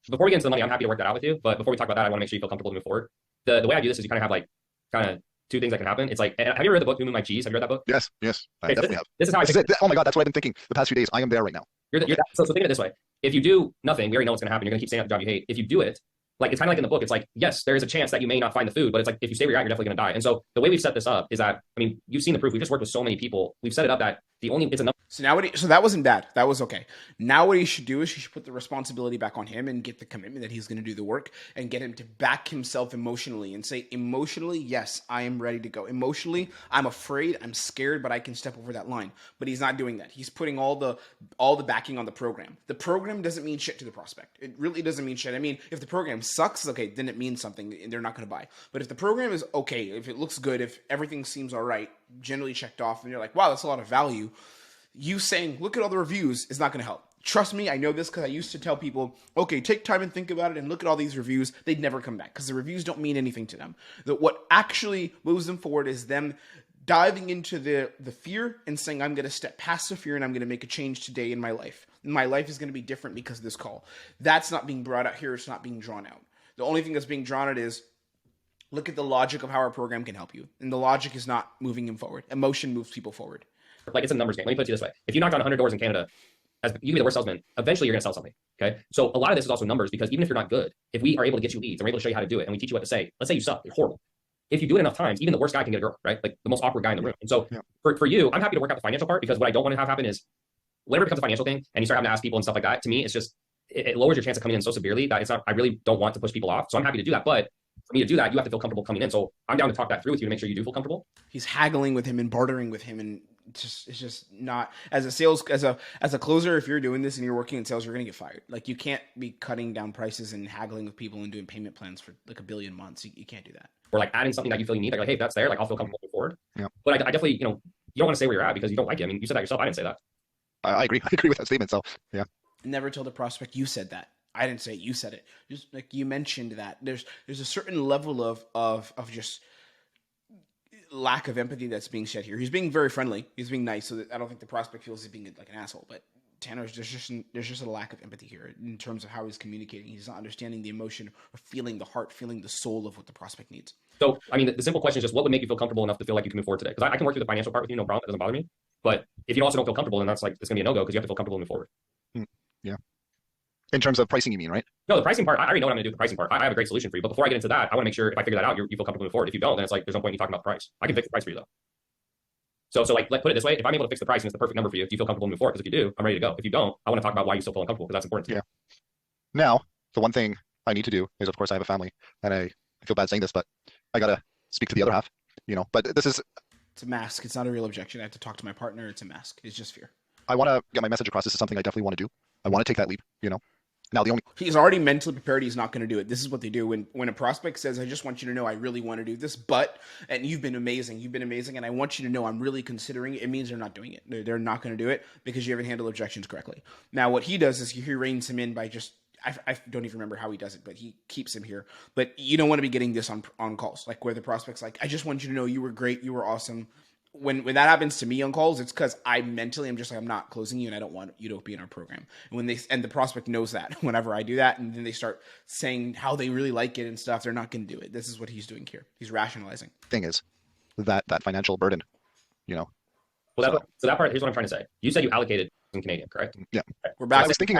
before we get into the money, I'm happy to work that out with you. But before we talk about that, I want to make sure you feel comfortable to move forward. The way I do this is you kind of have two things that can happen. It's like, have you ever read the book Who Moved My Cheese? Have you read that book? Yes, I Okay, so definitely have. This is how I This think. is it. Oh my God, that's what I've been thinking the past few days. I am there right now. So think of it this way. If you do nothing, we already know what's going to happen. You're going to keep staying at the job you hate. If you do it, like it's kind of like in the book, it's like, yes, there is a chance that you may not find the food, but it's like, if you stay where you're at, you're definitely going to die. And so the way we've set this up is that, I mean, you've seen the proof. We've just worked with so many people. We've set it up that it's a number. So that wasn't bad. That was okay. Now what he should do is he should put the responsibility back on him and get the commitment that he's going to do the work and get him to back himself emotionally and say, emotionally, yes, I am ready to go. Emotionally, I'm afraid, I'm scared, but I can step over that line. But he's not doing that. He's putting all the backing on the program. The program doesn't mean shit to the prospect. It really doesn't mean shit. I mean, if the program sucks, okay, then it means something and they're not going to buy. But if the program is okay, if it looks good, if everything seems all right, generally checked off, and you're like, wow, that's a lot of value, you saying, look at all the reviews is not going to help. Trust me, I know this because I used to tell people, okay, take time and think about it and look at all these reviews. They'd never come back because the reviews don't mean anything to them. What actually moves them forward is them diving into the fear and saying, I'm going to step past the fear and I'm going to make a change today in my life. And my life is going to be different because of this call. That's not being brought out here. It's not being drawn out. The only thing that's being drawn out is, look at the logic of how our program can help you. And the logic is not moving him forward. Emotion moves people forward. Like it's a numbers game. Let me put it to you this way. If you knock on 100 doors in Canada, you can be the worst salesman, eventually you're going to sell something. Okay. So a lot of this is also numbers, because even if you're not good, if we are able to get you leads and we're able to show you how to do it and we teach you what to say, let's say you suck, you're horrible. If you do it enough times, even the worst guy can get a girl, right? Like the most awkward guy in the room. And so for you, I'm happy to work out the financial part, because what I don't want to have happen is whenever it becomes a financial thing and you start having to ask people and stuff like that, to me, it's just, it lowers your chance of coming in so severely that it's not, I really don't want to push people off. So I'm happy to do that. But for me to do that, you have to feel comfortable coming in. So I'm down to talk that through with you to make sure you do feel comfortable. He's haggling with him and bartering with him, and it's just not, as a closer, if you're doing this and you're working in sales, you're going to get fired. Like, you can't be cutting down prices and haggling with people and doing payment plans for like 1 billion months. You can't do that. Or like adding something that you feel you need. Like, hey, if that's there, like I'll feel comfortable moving forward. Yeah. But I definitely, you don't want to say where you're at because you don't like it. I mean, you said that yourself. I didn't say that. I agree. I agree with that statement. So yeah. Never tell the prospect you said that. I didn't say it, you said it. Just like you mentioned that there's a certain level of just lack of empathy that's being shed here. He's being very friendly. He's being nice, so that I don't think the prospect feels he's being like an asshole. But Tanner's there's just a lack of empathy here in terms of how he's communicating. He's not understanding the emotion or feeling the heart, feeling the soul of what the prospect needs. So, I mean, the simple question is just what would make you feel comfortable enough to feel like you can move forward today? Because I can work through the financial part with you, no problem. That doesn't bother me. But if you also don't feel comfortable, then that's like, it's going to be a no-go because you have to feel comfortable to move forward. Yeah. In terms of pricing, you mean, right? No, the pricing part, I already know what I'm going to do with the pricing part. I have a great solution for you. But before I get into that, I want to make sure if I figure that out, you feel comfortable moving forward. If you don't, then it's like, there's no point in you talking about the price. I can fix the price for you though. So like, let's put it this way. If I'm able to fix the price and it's the perfect number for you, do you feel comfortable moving forward? Because if you do, I'm ready to go. If you don't, I want to talk about why you still feel uncomfortable, because that's important to you. Now, the one thing I need to do is, of course, I have a family, and I feel bad saying this, but I got to speak to the other half, but this is... It's a mask. It's not a real objection. I have to talk to my partner. It's a mask. It's just fear. I want to get my message across. This is something I definitely want to do. I want to take that leap, Now, he's already mentally prepared. He's not going to do it. This is what they do when a prospect says, "I just want you to know I really want to do this, and you've been amazing, and I want you to know I'm really considering it." It means they're not doing it. They're not going to do it because you haven't handled objections correctly. Now, what he does is he reins him in by just. I don't even remember how he does it, but he keeps him here. But you don't want to be getting this on calls, like where the prospect's like, "I just want you to know you were great, you were awesome." When that happens to me on calls, it's because I'm just like, I'm not closing you and I don't want you to be in our program. And the prospect knows that whenever I do that, and then they start saying how they really like it and stuff, they're not going to do it. This is what he's doing here. He's rationalizing. Thing is that financial burden, Well, that part, here's what I'm trying to say. You said you allocated in Canadian, correct? Yeah. Okay. We're back. I was thinking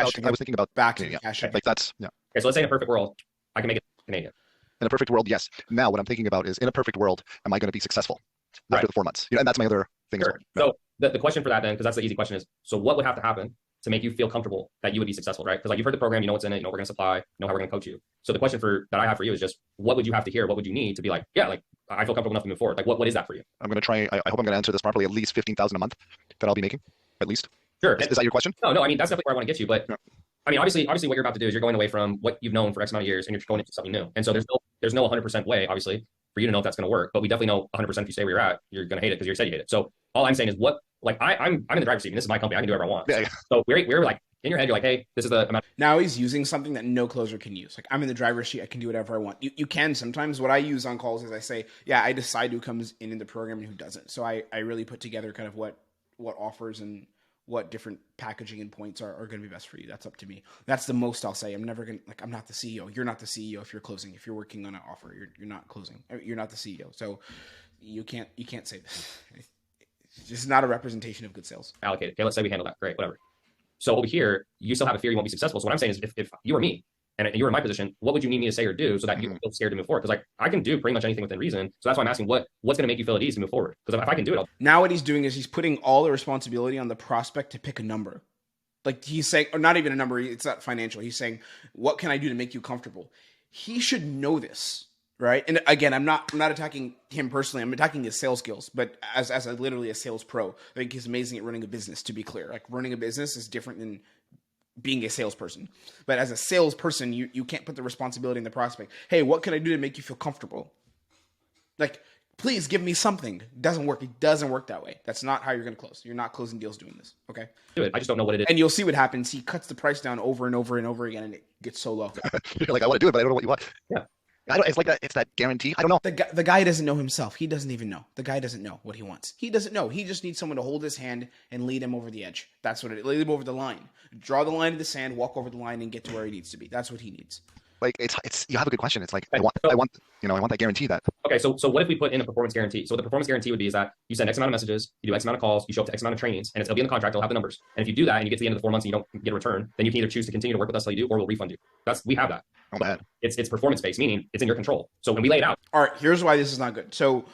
about back to Canadian. cash. Like that's Okay, so let's say in a perfect world, I can make it Canadian. In a perfect world, yes. Now, what I'm thinking about is, in a perfect world, am I going to be successful? after the 4 months. And that's my other thing. Sure. So the question for that then, because that's the easy question is, so what would have to happen to make you feel comfortable that you would be successful, right? Because like you've heard the program, you know what's in it, you know what we're going to supply, you know how we're going to coach you. So the question that I have for you is just, what would you have to hear? What would you need to be like, yeah, like I feel comfortable enough to move forward? Like what is that for you? I'm going to try. I hope I'm going to answer this properly. At least 15,000 a month that I'll be making, at least. Sure. Is that your question? No. I mean, that's definitely where I want to get you. But yeah. I mean, obviously, what you're about to do is you're going away from what you've known for X amount of years, and you're going into something new. And so there's no 100% way, obviously, for you to know if that's going to work. But we definitely know 100% if you stay where you're at, you're going to hate it because you said you hate it. So all I'm saying is I'm in the driver's seat. And this is my company. I can do whatever I want. Yeah. So we're like in your head, you're like, hey, this is the amount. Now he's using something that no closer can use. Like, I'm in the driver's seat. I can do whatever I want. You can sometimes. What I use on calls is I say, yeah, I decide who comes in the program and who doesn't. So I really put together kind of what offers and what different packaging and points are going to be best for you. That's up to me. That's the most I'll say. I'm never going to, like, I'm not the CEO. You're not the CEO if you're closing. If you're working on an offer, you're not closing. You're not the CEO. So you can't say this. It's just not a representation of good sales. Allocated. Okay, let's say we handle that. Great, whatever. So over here, you still have a fear you won't be successful. So what I'm saying is if you were me and you were in my position, what would you need me to say or do so that you don't feel scared to move forward? Because like I can do pretty much anything within reason. So that's why I'm asking what's going to make you feel at ease to move forward? Because if I can do it, now what he's doing is he's putting all the responsibility on the prospect to pick a number. Like he's saying, or not even a number, it's not financial. He's saying, what can I do to make you comfortable? He should know this, right? And again, I'm not attacking him personally. I'm attacking his sales skills, but as literally a sales pro, I think he's amazing at running a business, to be clear. Like running a business is different than being a salesperson. But as a salesperson, you can't put the responsibility in the prospect. Hey, what can I do to make you feel comfortable? Like, please give me something. It doesn't work. It doesn't work that way. That's not how you're going to close. You're not closing deals doing this. Okay. Do it. I just don't know what it is. And you'll see what happens. He cuts the price down over and over and over again, and it gets so low. You're like, I want to do it, but I don't know what you want. Yeah. It's like that. It's that guarantee. I don't know. The guy doesn't know himself. He doesn't even know. The guy doesn't know what he wants. He doesn't know. He just needs someone to hold his hand and lead him over the edge. That's what lead him over the line. Draw the line in the sand, walk over the line, and get to where he needs to be. That's what he needs. Like it's you have a good question. It's like I want that guarantee that. Okay, so what if we put in a performance guarantee? So what the performance guarantee would be is that you send X amount of messages, you do X amount of calls, you show up to X amount of trainings, and it'll be in the contract, it'll have the numbers. And if you do that and you get to the end of the 4 months and you don't get a return, then you can either choose to continue to work with us till you do, or we'll refund you. We have that. Oh, bad. It's performance based, meaning it's in your control. So when we lay it out. All right, here's why this is not good. So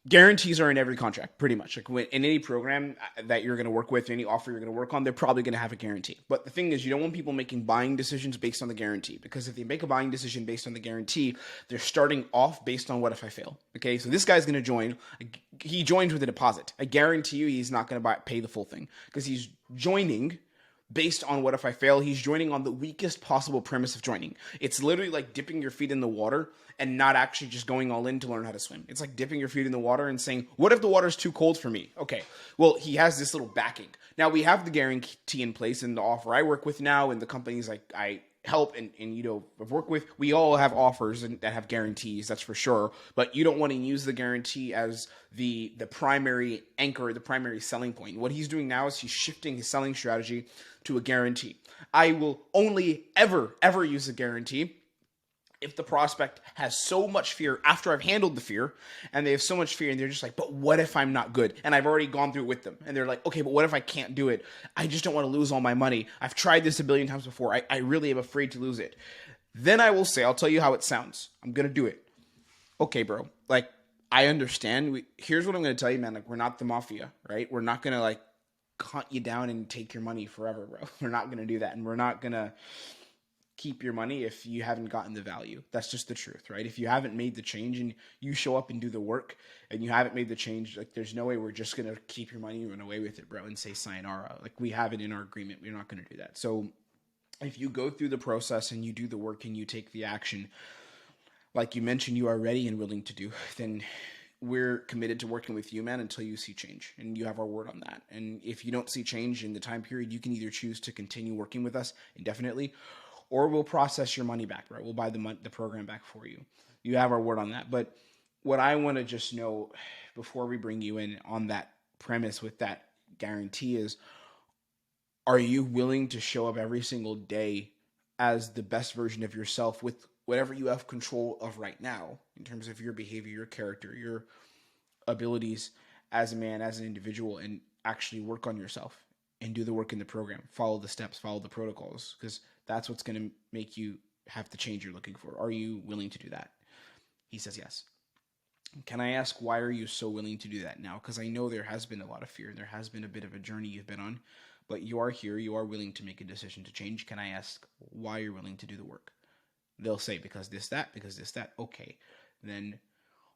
guarantees are in every contract, pretty much. Like in any program that you're going to work with, any offer you're going to work on, they're probably going to have a guarantee. But the thing is, you don't want people making buying decisions based on the guarantee, because if they make a buying decision based on the guarantee, they're starting off based on what if I fail. Okay, so this guy's going to join. He joins with a deposit. I guarantee you, he's not going to pay the full thing because he's joining based on what if I fail. He's joining on the weakest possible premise of joining. It's literally like dipping your feet in the water and not actually just going all in to learn how to swim. It's like dipping your feet in the water and saying, what if the water's too cold for me? Okay, well, he has this little backing. Now we have the guarantee in place in the offer I work with now, and the companies like I help and I've worked with, we all have offers that have guarantees, that's for sure. But you don't want to use the guarantee as the primary anchor, the primary selling point. What he's doing now is he's shifting his selling strategy to a guarantee. I will only ever use a guarantee if the prospect has so much fear after I've handled the fear, and they have so much fear and they're just like, but what if I'm not good? And I've already gone through it with them. And they're like, okay, but what if I can't do it? I just don't want to lose all my money. I've tried this a billion times before. I really am afraid to lose it. Then I will say, I'll tell you how it sounds. I'm going to do it. Okay, bro. Like, I understand. Here's what I'm going to tell you, man. Like, we're not the mafia, right? We're not going to like hunt you down and take your money forever, bro. We're not going to do that. And we're not going to keep your money if you haven't gotten the value. That's just the truth, right? If you haven't made the change and you show up and do the work and you haven't made the change, like there's no way we're just going to keep your money and run away with it, bro, and say sayonara. Like we have it in our agreement. We're not going to do that. So if you go through the process and you do the work and you take the action, like you mentioned, you are ready and willing to do, then we're committed to working with you, man, until you see change. And you have our word on that. And if you don't see change in the time period, you can either choose to continue working with us indefinitely, or we'll process your money back, right? We'll buy the program back for you. You have our word on that. But what I want to just know before we bring you in on that premise with that guarantee is, are you willing to show up every single day as the best version of yourself with whatever you have control of right now in terms of your behavior, your character, your abilities as a man, as an individual, and actually work on yourself and do the work in the program, follow the steps, follow the protocols, because that's what's going to make you have the change you're looking for. Are you willing to do that? He says yes. Can I ask, why are you so willing to do that now? Because I know there has been a lot of fear. There has been a bit of a journey you've been on, but you are here. You are willing to make a decision to change. Can I ask why you're willing to do the work? They'll say, because this, that, because this, that. Okay. Then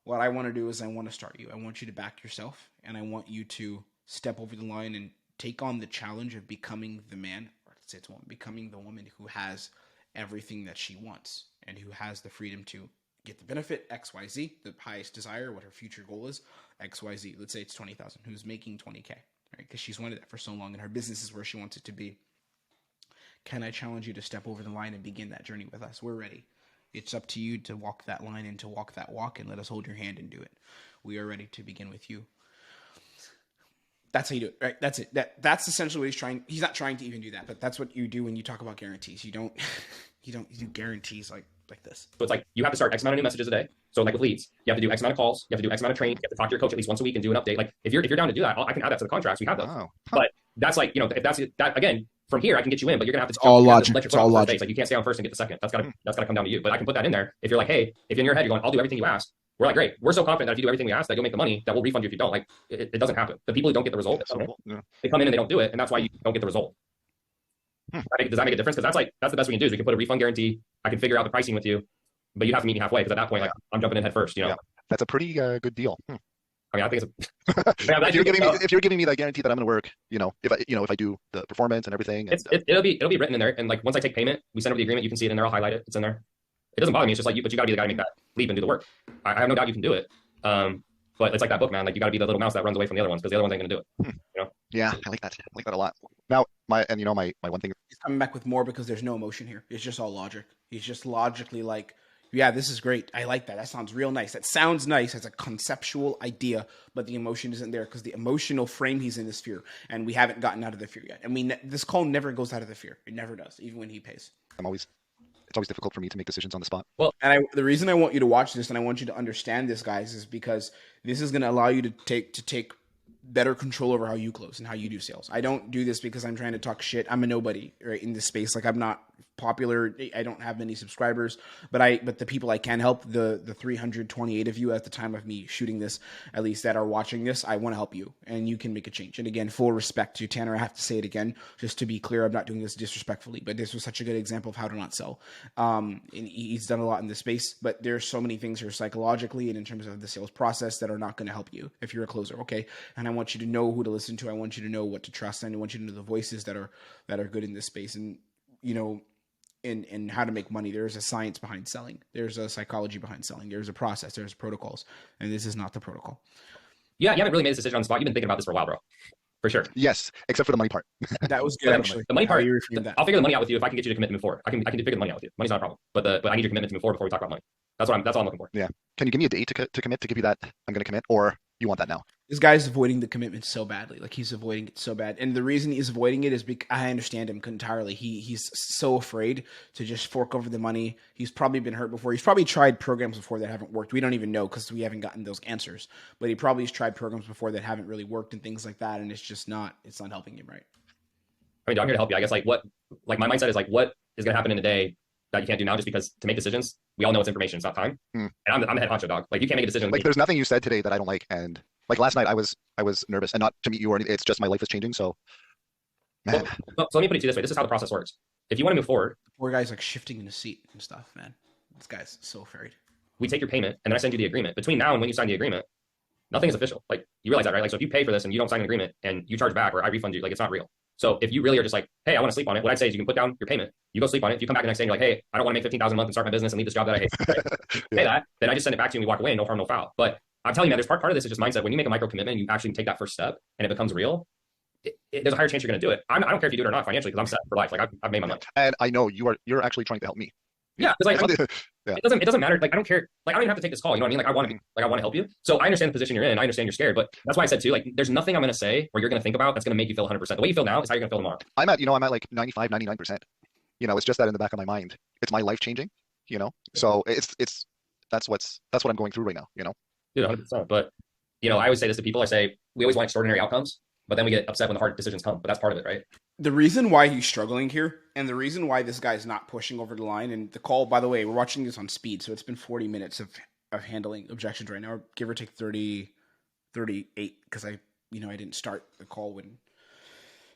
what I want to do is I want to start you. I want you to back yourself, and I want you to step over the line and take on the challenge of becoming the man, or let's say it's a woman, becoming the woman who has everything that she wants and who has the freedom to get the benefit XYZ, the highest desire, what her future goal is, XYZ. Let's say it's 20,000, who's making 20K, right? Because she's wanted that for so long and her business is where she wants it to be. Can I challenge you to step over the line and begin that journey with us? We're ready. It's up to you to walk that line and to walk that walk, and let us hold your hand and do it. We are ready to begin with you. That's how you do it, right? That's it. That's essentially what he's trying. He's not trying to even do that, but that's what you do when you talk about guarantees. You don't do guarantees like this. So it's like you have to start X amount of new messages a day. So like with leads, you have to do X amount of calls, you have to do X amount of training, you have to talk to your coach at least once a week and do an update. Like if you're down to do that, I can add that to the contracts. We have those. Wow. But that's like, if that's that again, from here I can get you in, but you're gonna have to all logic. It's all logic. Like you can't stay on first and get the second. That's gotta come down to you. But I can put that in there. If you're like, hey, if in your head you're going, I'll do everything you asked. We're like, great. We're so confident that if you do everything we ask, that you'll make the money, that we'll refund you if you don't. Like it doesn't happen. The people who don't get the result, they come in and they don't do it, and that's why you don't get the result. Does that make a difference? Because that's the best we can do is we can put a refund guarantee. I can figure out the pricing with you, but you have to meet me halfway, because at that point, like I'm jumping in head first. Yeah. That's a pretty good deal. I mean, I think it's if you're giving me that guarantee that I'm going to work, if I do the performance and everything, and, it'll be written in there. And like once I take payment, we send over the agreement. You can see it in there. I'll highlight it. It's in there. It doesn't bother me. It's just like but you got to be the guy to make that leap and do the work. I have no doubt you can do it. But it's like that book, man. Like you got to be the little mouse that runs away from the other ones, because the other ones ain't going to do it. Yeah, I like that. I like that a lot. Now, my one thing. He's coming back with more because there's no emotion here. It's just all logic. He's just logically like, yeah, this is great. I like that. That sounds real nice. That sounds nice as a conceptual idea, but the emotion isn't there because the emotional frame he's in is fear, and we haven't gotten out of the fear yet. I mean, this call never goes out of the fear. It never does, even when he pays. It's always difficult for me to make decisions on the spot. Well, and the reason I want you to watch this and I want you to understand this, guys, is because this is going to allow you to take better control over how you close and how you do sales. I don't do this because I'm trying to talk shit. I'm a nobody, right, in this space. Like I'm not popular. I don't have many subscribers, but the people I can help, the 328 of you at the time of me shooting this, at least that are watching this, I want to help you, and you can make a change. And again, full respect to Tanner. I have to say it again, just to be clear. I'm not doing this disrespectfully, but this was such a good example of how to not sell. And he's done a lot in this space, but there's so many things here psychologically and in terms of the sales process that are not going to help you if you're a closer. Okay. And I want you to know who to listen to. I want you to know what to trust. And I want you to know the voices that are good in this space. And, in how to make money. There's a science behind selling. There's a psychology behind selling. There's a process. There's protocols. And this is not the protocol. Yeah, you haven't really made this decision on the spot. You've been thinking about this for a while, bro. For sure. Yes, except for the money part. That was good, actually. The money part, I'll figure the money out with you if I can get you to commit to move forward. I can figure the money out with you. Money's not a problem. But I need your commitment to move forward before we talk about money. That's all I'm looking for. Yeah. Can you give me a date to commit, to give you that I'm going to commit, or you want that now? This guy's avoiding the commitment so badly. Like he's avoiding it so bad. And the reason he's avoiding it is because I understand him entirely. He's so afraid to just fork over the money. He's probably been hurt before. He's probably tried programs before that haven't worked. We don't even know because we haven't gotten those answers. But he probably has tried programs before that haven't really worked and things like that. And it's not helping him, right? I mean, I'm here to help you. I guess my mindset is like, what is going to happen in a day that you can't do now, just because to make decisions, we all know it's information. It's not time. And I'm the head honcho, dog. Like you can't make a decision. Like there's nothing you said today that I don't like. And like last night I was nervous, and not to meet you or anything. It's just my life is changing. So, man. So let me put it to you this way. This is how the process works. If you want to move forward, the poor guy's like shifting in his seat and stuff, man. This guy's so afraid. We take your payment and then I send you the agreement. Between now and when you sign the agreement, nothing is official. Like you realize that, right? Like, so if you pay for this and you don't sign an agreement and you charge back or I refund you, like it's not real. So if you really are just like, hey, I want to sleep on it, what I'd say is you can put down your payment, you go sleep on it. If you come back the next day and you're like, hey, I don't want to make 15,000 a month and start my business and leave this job that I hate, Say that, then I just send it back to you and we walk away, no harm, no foul. But I'm telling you, man, there's part of this is just mindset. When you make a micro commitment, you actually take that first step and it becomes real. There's a higher chance you're going to do it. I don't care if you do it or not financially, because I'm set for life. Like I've made my money. And I know you're actually trying to help me. Yeah, because like it doesn't matter. Like I don't care. Like I don't even have to take this call. You know what I mean? Like I want to help you. So I understand the position you're in. I understand you're scared, but that's why I said too. Like there's nothing I'm going to say or you're going to think about that's going to make you feel 100%. The way you feel now is how you're going to feel tomorrow. I'm at like 95, 99%. It's just that in the back of my mind. It's my life changing. So it's that's what I'm going through right now. Dude, 100%. But I always say this to people. I say we always want extraordinary outcomes, but then we get upset when the hard decisions come. But that's part of it, right? The reason why he's struggling here, and the reason why this guy's not pushing over the line, and the call, by the way, we're watching this on speed, so it's been 40 minutes of of handling objections right now, give or take 30, 38, because I didn't start the call when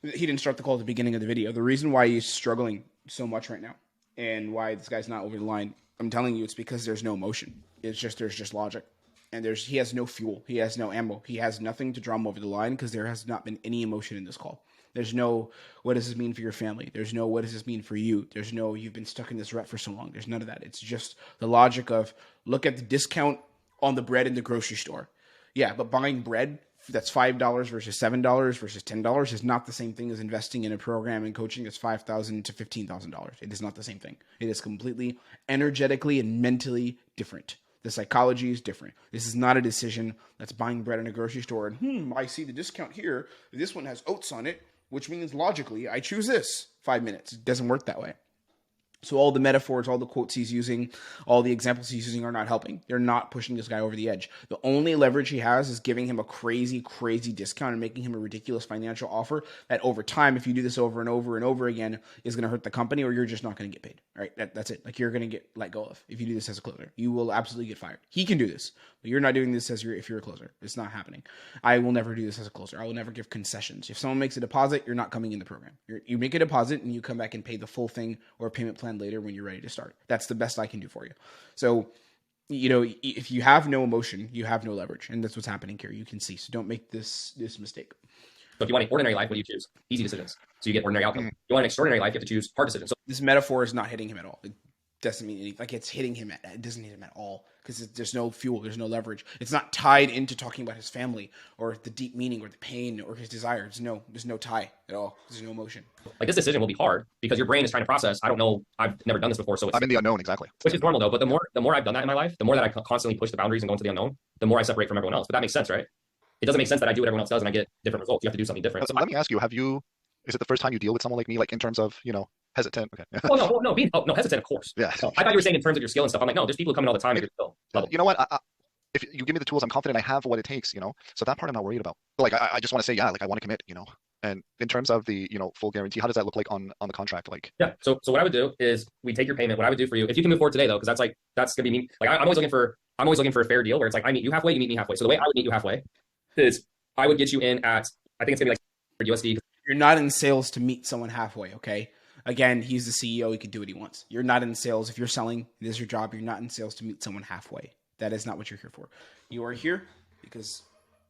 he didn't start the call at the beginning of the video. The reason why he's struggling so much right now and why this guy's not over the line, I'm telling you, it's because there's no emotion. There's just logic. And he has no fuel. He has no ammo. He has nothing to drum over the line because there has not been any emotion in this call. There's no, what does this mean for your family? There's no, what does this mean for you? There's no, you've been stuck in this rut for so long. There's none of that. It's just the logic of, look at the discount on the bread in the grocery store. Yeah, but buying bread that's $5 versus $7 versus $10 is not the same thing as investing in a program and coaching that's $5,000 to $15,000. It is not the same thing. It is completely energetically and mentally different. The psychology is different. This is not a decision that's buying bread in a grocery store and, I see the discount here. This one has oats on it, which means logically I choose this. 5 minutes. It doesn't work that way. So all the metaphors, all the quotes he's using, all the examples he's using are not helping. They're not pushing this guy over the edge. The only leverage he has is giving him a crazy, crazy discount and making him a ridiculous financial offer that over time, if you do this over and over and over again, is going to hurt the company or you're just not going to get paid. Right? That's it. Like you're going to get let go of if you do this as a closer. You will absolutely get fired. He can do this, but you're not doing this if you're a closer. It's not happening. I will never do this as a closer. I will never give concessions. If someone makes a deposit, you're not coming in the program. You make a deposit and you come back and pay the full thing or a payment plan later when you're ready to start. That's the best I can do for you. So, if you have no emotion, you have no leverage. And that's what's happening here. You can see. So don't make this mistake. So if you want an ordinary life, what do you choose? Easy decisions. So you get ordinary outcome. If you want an extraordinary life, you have to choose hard decisions. So this metaphor is not hitting him at all. It doesn't mean anything. Like it's hitting him it doesn't hit him at all because there's no fuel. There's no leverage. It's not tied into talking about his family or the deep meaning or the pain or his desires. There's no tie at all. There's no emotion. Like this decision will be hard because your brain is trying to process. I don't know. I've never done this before. So I'm in the unknown. Exactly. Which is normal though. But the more I've done that in my life, the more that I constantly push the boundaries and go into the unknown, the more I separate from everyone else. But that makes sense, right? It doesn't make sense that I do what everyone else does and I get different results. You have to do something different. So let me ask you, is it the first time you deal with someone like me, like in terms of, hesitant? Okay. No, hesitant, of course. Yeah. No, I thought you were saying in terms of your skill and stuff. I'm like, no, there's people who come in all the time at your skill level. You know what? If you give me the tools, I'm confident I have what it takes, so that part I'm not worried about. Like, I just want to say, yeah, like I want to commit, and in terms of the, full guarantee, how does that look like on the contract? Like, yeah. So what I would do is we take your payment. What I would do for you, if you can move forward today though, because that's going to be me. Like I'm always looking for a fair deal where it's like, I meet you halfway, you meet me halfway. So the way I would meet you halfway is I would get you in at, I think it's gonna be like USD. You're not in sales to meet someone halfway, okay? Again, he's the CEO. He can do what he wants. You're not in sales. If you're selling, it is your job. You're not in sales to meet someone halfway. That is not what you're here for. You are here because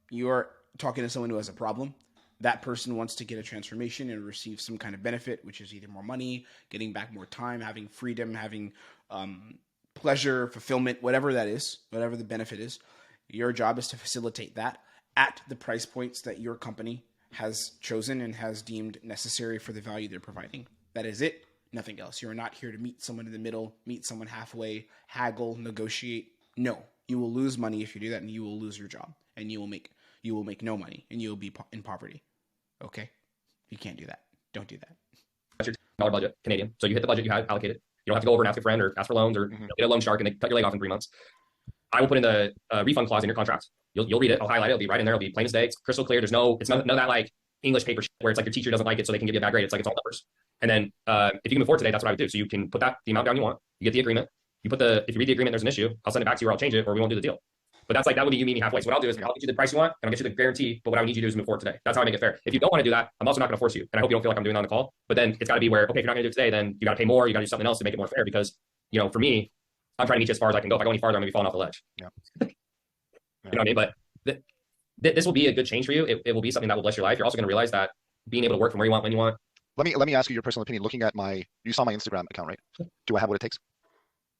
you are talking to someone who has a problem. That person wants to get a transformation and receive some kind of benefit, which is either more money, getting back more time, having freedom, having pleasure, fulfillment, whatever that is, whatever the benefit is. Your job is to facilitate that at the price points that your company has chosen and has deemed necessary for the value they're providing. That is it. Nothing else. You're not here to meet someone in the middle, meet someone halfway, haggle, negotiate. No, you will lose money if you do that, and you will lose your job, and you will make no money, and you will be in poverty. Okay, you can't do that. Don't do that. That's your $10 budget, Canadian. So you hit the budget you had allocated. You don't have to go over and ask a friend or ask for loans or get a loan shark and they cut your leg off in 3 months. I will put in the refund clause in your contract. You'll read it. I'll highlight it. It'll be right in there. It'll be plain as day. It's crystal clear. It's none of that like English paper shit where it's like your teacher doesn't like it so they can give you a bad grade. It's like it's all numbers. And then if you can move forward today, that's what I would do. So you can put the amount down you want. You get the agreement. If you read the agreement, there's an issue. I'll send it back to you or I'll change it or we won't do the deal. But that's like, that would be you meet me halfway. So what I'll do is I'll get you the price you want and I'll get you the guarantee. But what I would need you to do is move forward today. That's how I make it fair. If you don't want to do that, I'm also not going to force you. And I hope you don't feel like I'm doing that on the call. But then it's got to be where, okay, if you're not going to do it today, then you got to pay more. You got to do something else to make it more fair because, for me, I'm trying to meet you as far as I can go. If I go any farther, I'm going to be falling off the ledge. Yeah. You know what I mean? But this will be a good change for you. It will be something that will bless your life. You're also going to realize that being able to work from where you want, when you want. Let me ask you your personal opinion. Looking at you saw my Instagram account, right? Do I have what it takes?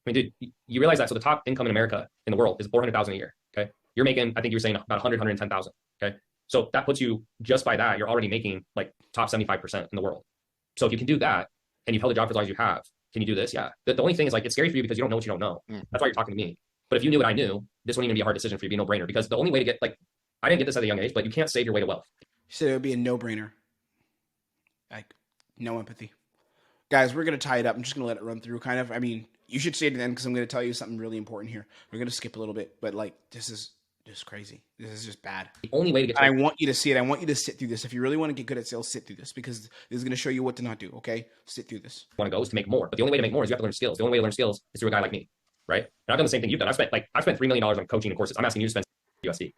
I mean, dude, you realize that. So the top income in America, in the world, is $400,000 a year. Okay. You're making, I think you were saying about 110,000. Okay. So that puts you, just by that, you're already making like top 75% in the world. So if you can do that and you've held a job for as long as you have, can you do this? Yeah. The only thing is like, it's scary for you because you don't know what you don't know. That's why you're talking to me. But if you knew what I knew, this wouldn't even be a hard decision for you. It'd be a no-brainer because the only way to get I didn't get this at a young age, but you can't save your way to wealth. You said it would be a no-brainer. Like, no empathy. Guys, we're going to tie it up. I'm just going to let it run through kind of. I mean, you should stay to the end because I'm going to tell you something really important here. We're going to skip a little bit, but this is just crazy. This is just bad. The only way to get I want you to see it. I want you to sit through this. If you really want to get good at sales, sit through this because this is going to show you what to not do, okay? Sit through this. Want to go is to make more. But the only way to make more is you have to learn skills. The only way to learn skills is through a guy like me. right? And I've done the same thing you've done. I've spent $3 million on coaching and courses. I'm asking you to spend USD.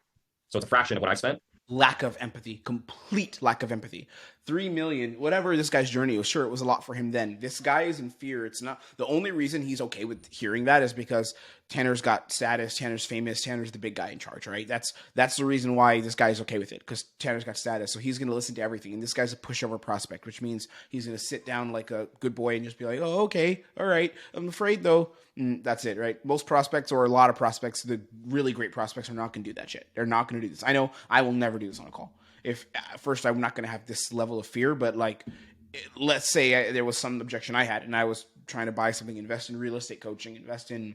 So it's a fraction of what I spent. Lack of empathy, complete lack of empathy. 3 million, whatever this guy's journey was, sure, it was a lot for him then. This guy is in fear. It's not the only reason he's okay with hearing that is because Tanner's got status, Tanner's famous, Tanner's the big guy in charge, right? That's the reason why this guy's okay with it, because Tanner's got status. So he's going to listen to everything. And this guy's a pushover prospect, which means he's going to sit down like a good boy and just be like, oh, okay, all right. I'm afraid though. That's it, right? Most prospects, or a lot of prospects, the really great prospects, are not going to do that shit. They're not going to do this. I know I will never do this on a call. If at first I'm not going to have this level of fear, but like, let's say there was some objection I had and I was trying to buy something, invest in real estate coaching, invest in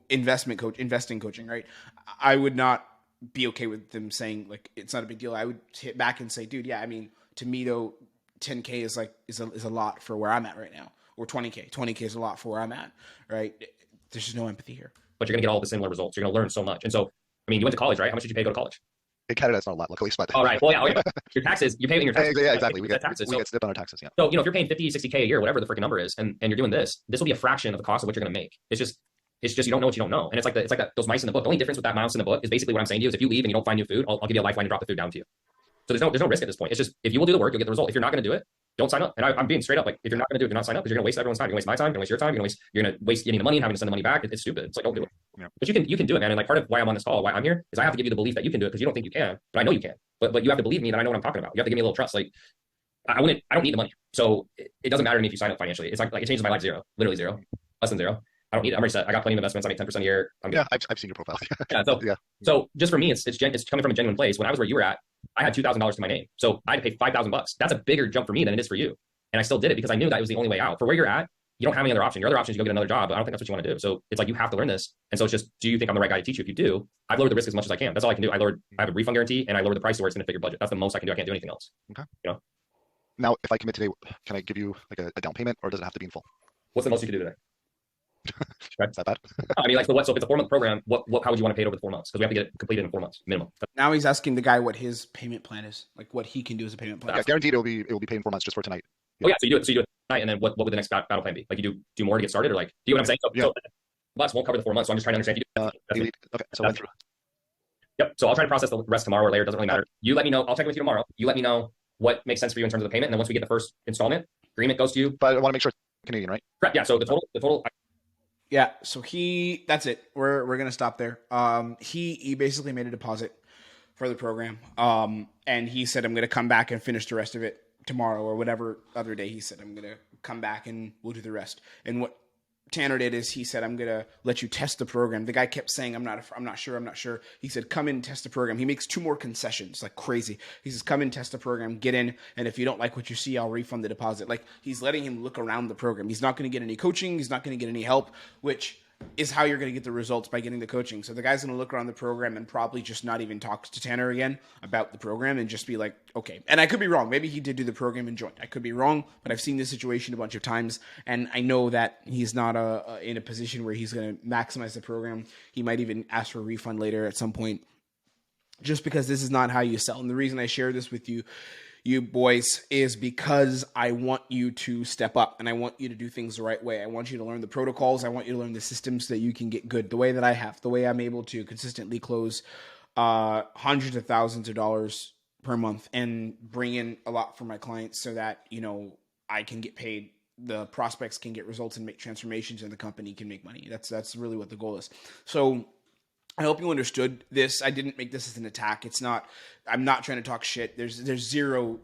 investing coaching, right? I would not be okay with them saying like, it's not a big deal. I would hit back and say, dude, yeah, I mean, to me though, 10K is a lot for where I'm at right now. Or 20K is a lot for where I'm at, right? There's just no empathy here. But you're going to get all the similar results. You're going to learn so much. And so, I mean, you went to college, right? How much did you pay to go to college? In Canada, it's not a lot, luckily. But all right. Well, yeah. Your taxes, you pay in your taxes. Yeah, exactly. We get taxes. We get snipped on our taxes, yeah. So, if you're paying 50, 60K a year, whatever the freaking number is, and you're doing this will be a fraction of the cost of what you're going to make. It's just you don't know what you don't know. And it's like those mice in the book. The only difference with that mouse in the book is basically what I'm saying to you is if you leave and you don't find new food, I'll give you a lifeline to drop the food down to you. So there's no risk at this point. It's just, if you will do the work, you'll get the result. If you're not going to do it, don't sign up. And I'm being straight up. Like, if you're not going to do it, do not sign up, because you're going to waste everyone's time. You're going to waste my time. You're going to waste your time. You're going to waste getting the money and having to send the money back. It's stupid. It's like, don't do it. Yeah. But you can do it, man. And like, part of why I'm on this call, why I'm here, is I have to give you the belief that you can do it, because you don't think you can, but I know you can. But you have to believe me that I know what I'm talking about. You have to give me a little trust. Like, I don't need the money. So it doesn't matter to me if you sign up financially. It's like it changes my life zero, literally zero, less than zero. I don't need it. I'm already set. I got plenty of investments. I make 10% a year. Yeah, I've seen your profile. So just for me, it's coming from a genuine place. When I was where you were at, I had $2,000 to my name. So I had to pay $5,000. That's a bigger jump for me than it is for you. And I still did it because I knew that was the only way out. For where you're at, you don't have any other option. Your other option is you go get another job, but I don't think that's what you want to do. So it's like, you have to learn this. And so it's just, do you think I'm the right guy to teach you? If you do, I've lowered the risk as much as I can. That's all I can do. I have a refund guarantee, and I lowered the price to where it's going to fit your budget. That's the most I can do. I can't do anything else. Okay. You know? Now, if I commit today, can I give you like a down payment, or does it have to be in full? What's the most you can do today? Is that bad? I mean, like, so if it's a 4-month program, how would you want to pay it over the 4 months? Because we have to get it completed in 4 months minimum. Now he's asking the guy what his payment plan is, like what he can do as a payment plan. Yeah, guaranteed it will be paid in 4 months just for tonight. Oh yeah, so you do it tonight, and then what would the next battle plan be? Like, you do more to get started, or like, do you know what I'm saying? So Bus won't cover the 4 months, so I'm just trying to understand. Okay, so went through. Yep. So I'll try to process the rest tomorrow or later. It doesn't really matter. You let me know. I'll check with you tomorrow. You let me know what makes sense for you in terms of the payment, and then once we get the first installment, agreement goes to you. But I want to make sure it's Canadian, right? Correct. Yeah. So the total. Yeah. So that's it. We're gonna stop there. He basically made a deposit for the program. And he said, I'm gonna come back and finish the rest of it tomorrow, or whatever other day he said, I'm gonna come back and we'll do the rest. And what Tanner did is he said, I'm gonna let you test the program. The guy kept saying, I'm not sure. He said, come in and test the program. He makes 2 more concessions, like crazy. He says, come in, test the program, get in, and if you don't like what you see, I'll refund the deposit. Like, he's letting him look around the program. He's not gonna get any coaching, he's not gonna get any help, which is how you're going to get the results, by getting the coaching. So the guy's going to look around the program and probably just not even talk to Tanner again about the program, and just be like, okay. And I could be wrong. Maybe he did do the program and joined. I could be wrong, but I've seen this situation a bunch of times, and I know that he's not in a position where he's going to maximize the program. He might even ask for a refund later at some point, just because this is not how you sell. And the reason I share this with you boys, is because I want you to step up, and I want you to do things the right way. I want you to learn the protocols. I want you to learn the systems so that you can get good the way that I have, the way I'm able to consistently close hundreds of thousands of dollars per month and bring in a lot for my clients, so that, I can get paid, the prospects can get results and make transformations, and the company can make money. That's really what the goal is. So I hope you understood this. I didn't make this as an attack. I'm not trying to talk shit. There's zero,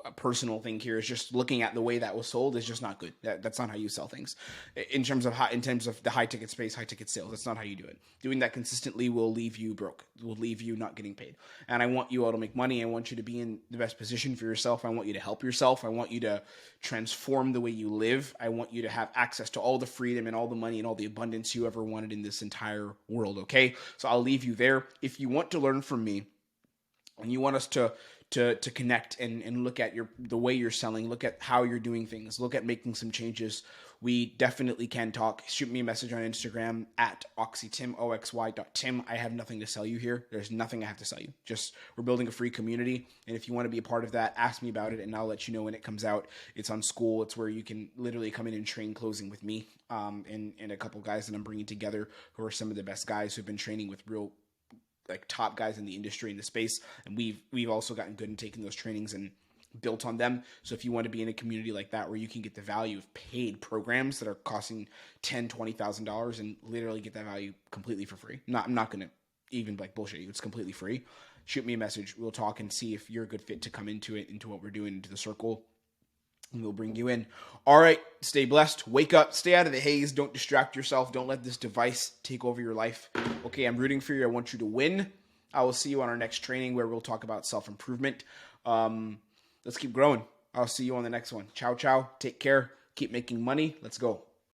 a personal thing here. It's just looking at the way that was sold is just not good. That's not how you sell things. In terms of the high ticket space, high ticket sales, that's not how you do it. Doing that consistently will leave you broke. Will leave you not getting paid. And I want you all to make money. I want you to be in the best position for yourself. I want you to help yourself. I want you to transform the way you live. I want you to have access to all the freedom and all the money and all the abundance you ever wanted in this entire world. Okay. So I'll leave you there. If you want to learn from me, and you want us to connect and look at the way you're selling, look at how you're doing things, look at making some changes, we definitely can talk. Shoot me a message on Instagram at oxytim, oxy.tim. I have nothing to sell you here. There's nothing I have to sell you. Just we're building a free community. And if you want to be a part of that, ask me about it and I'll let you know when it comes out. It's on School. It's where you can literally come in and train closing with me and a couple guys that I'm bringing together who are some of the best guys who've been training with real like top guys in the industry, in the space. And we've also gotten good in taking those trainings and built on them. So if you want to be in a community like that where you can get the value of paid programs that are costing $10,000-$20,000 and literally get that value completely for free. I'm not going to even like bullshit you. It's completely free. Shoot me a message. We'll talk and see if you're a good fit to come into it, into what we're doing, into the circle. And we'll bring you in. All right. Stay blessed. Wake up. Stay out of the haze. Don't distract yourself. Don't let this device take over your life. Okay. I'm rooting for you. I want you to win. I will see you on our next training where we'll talk about self-improvement. Let's keep growing. I'll see you on the next one. Ciao, ciao. Take care. Keep making money. Let's go.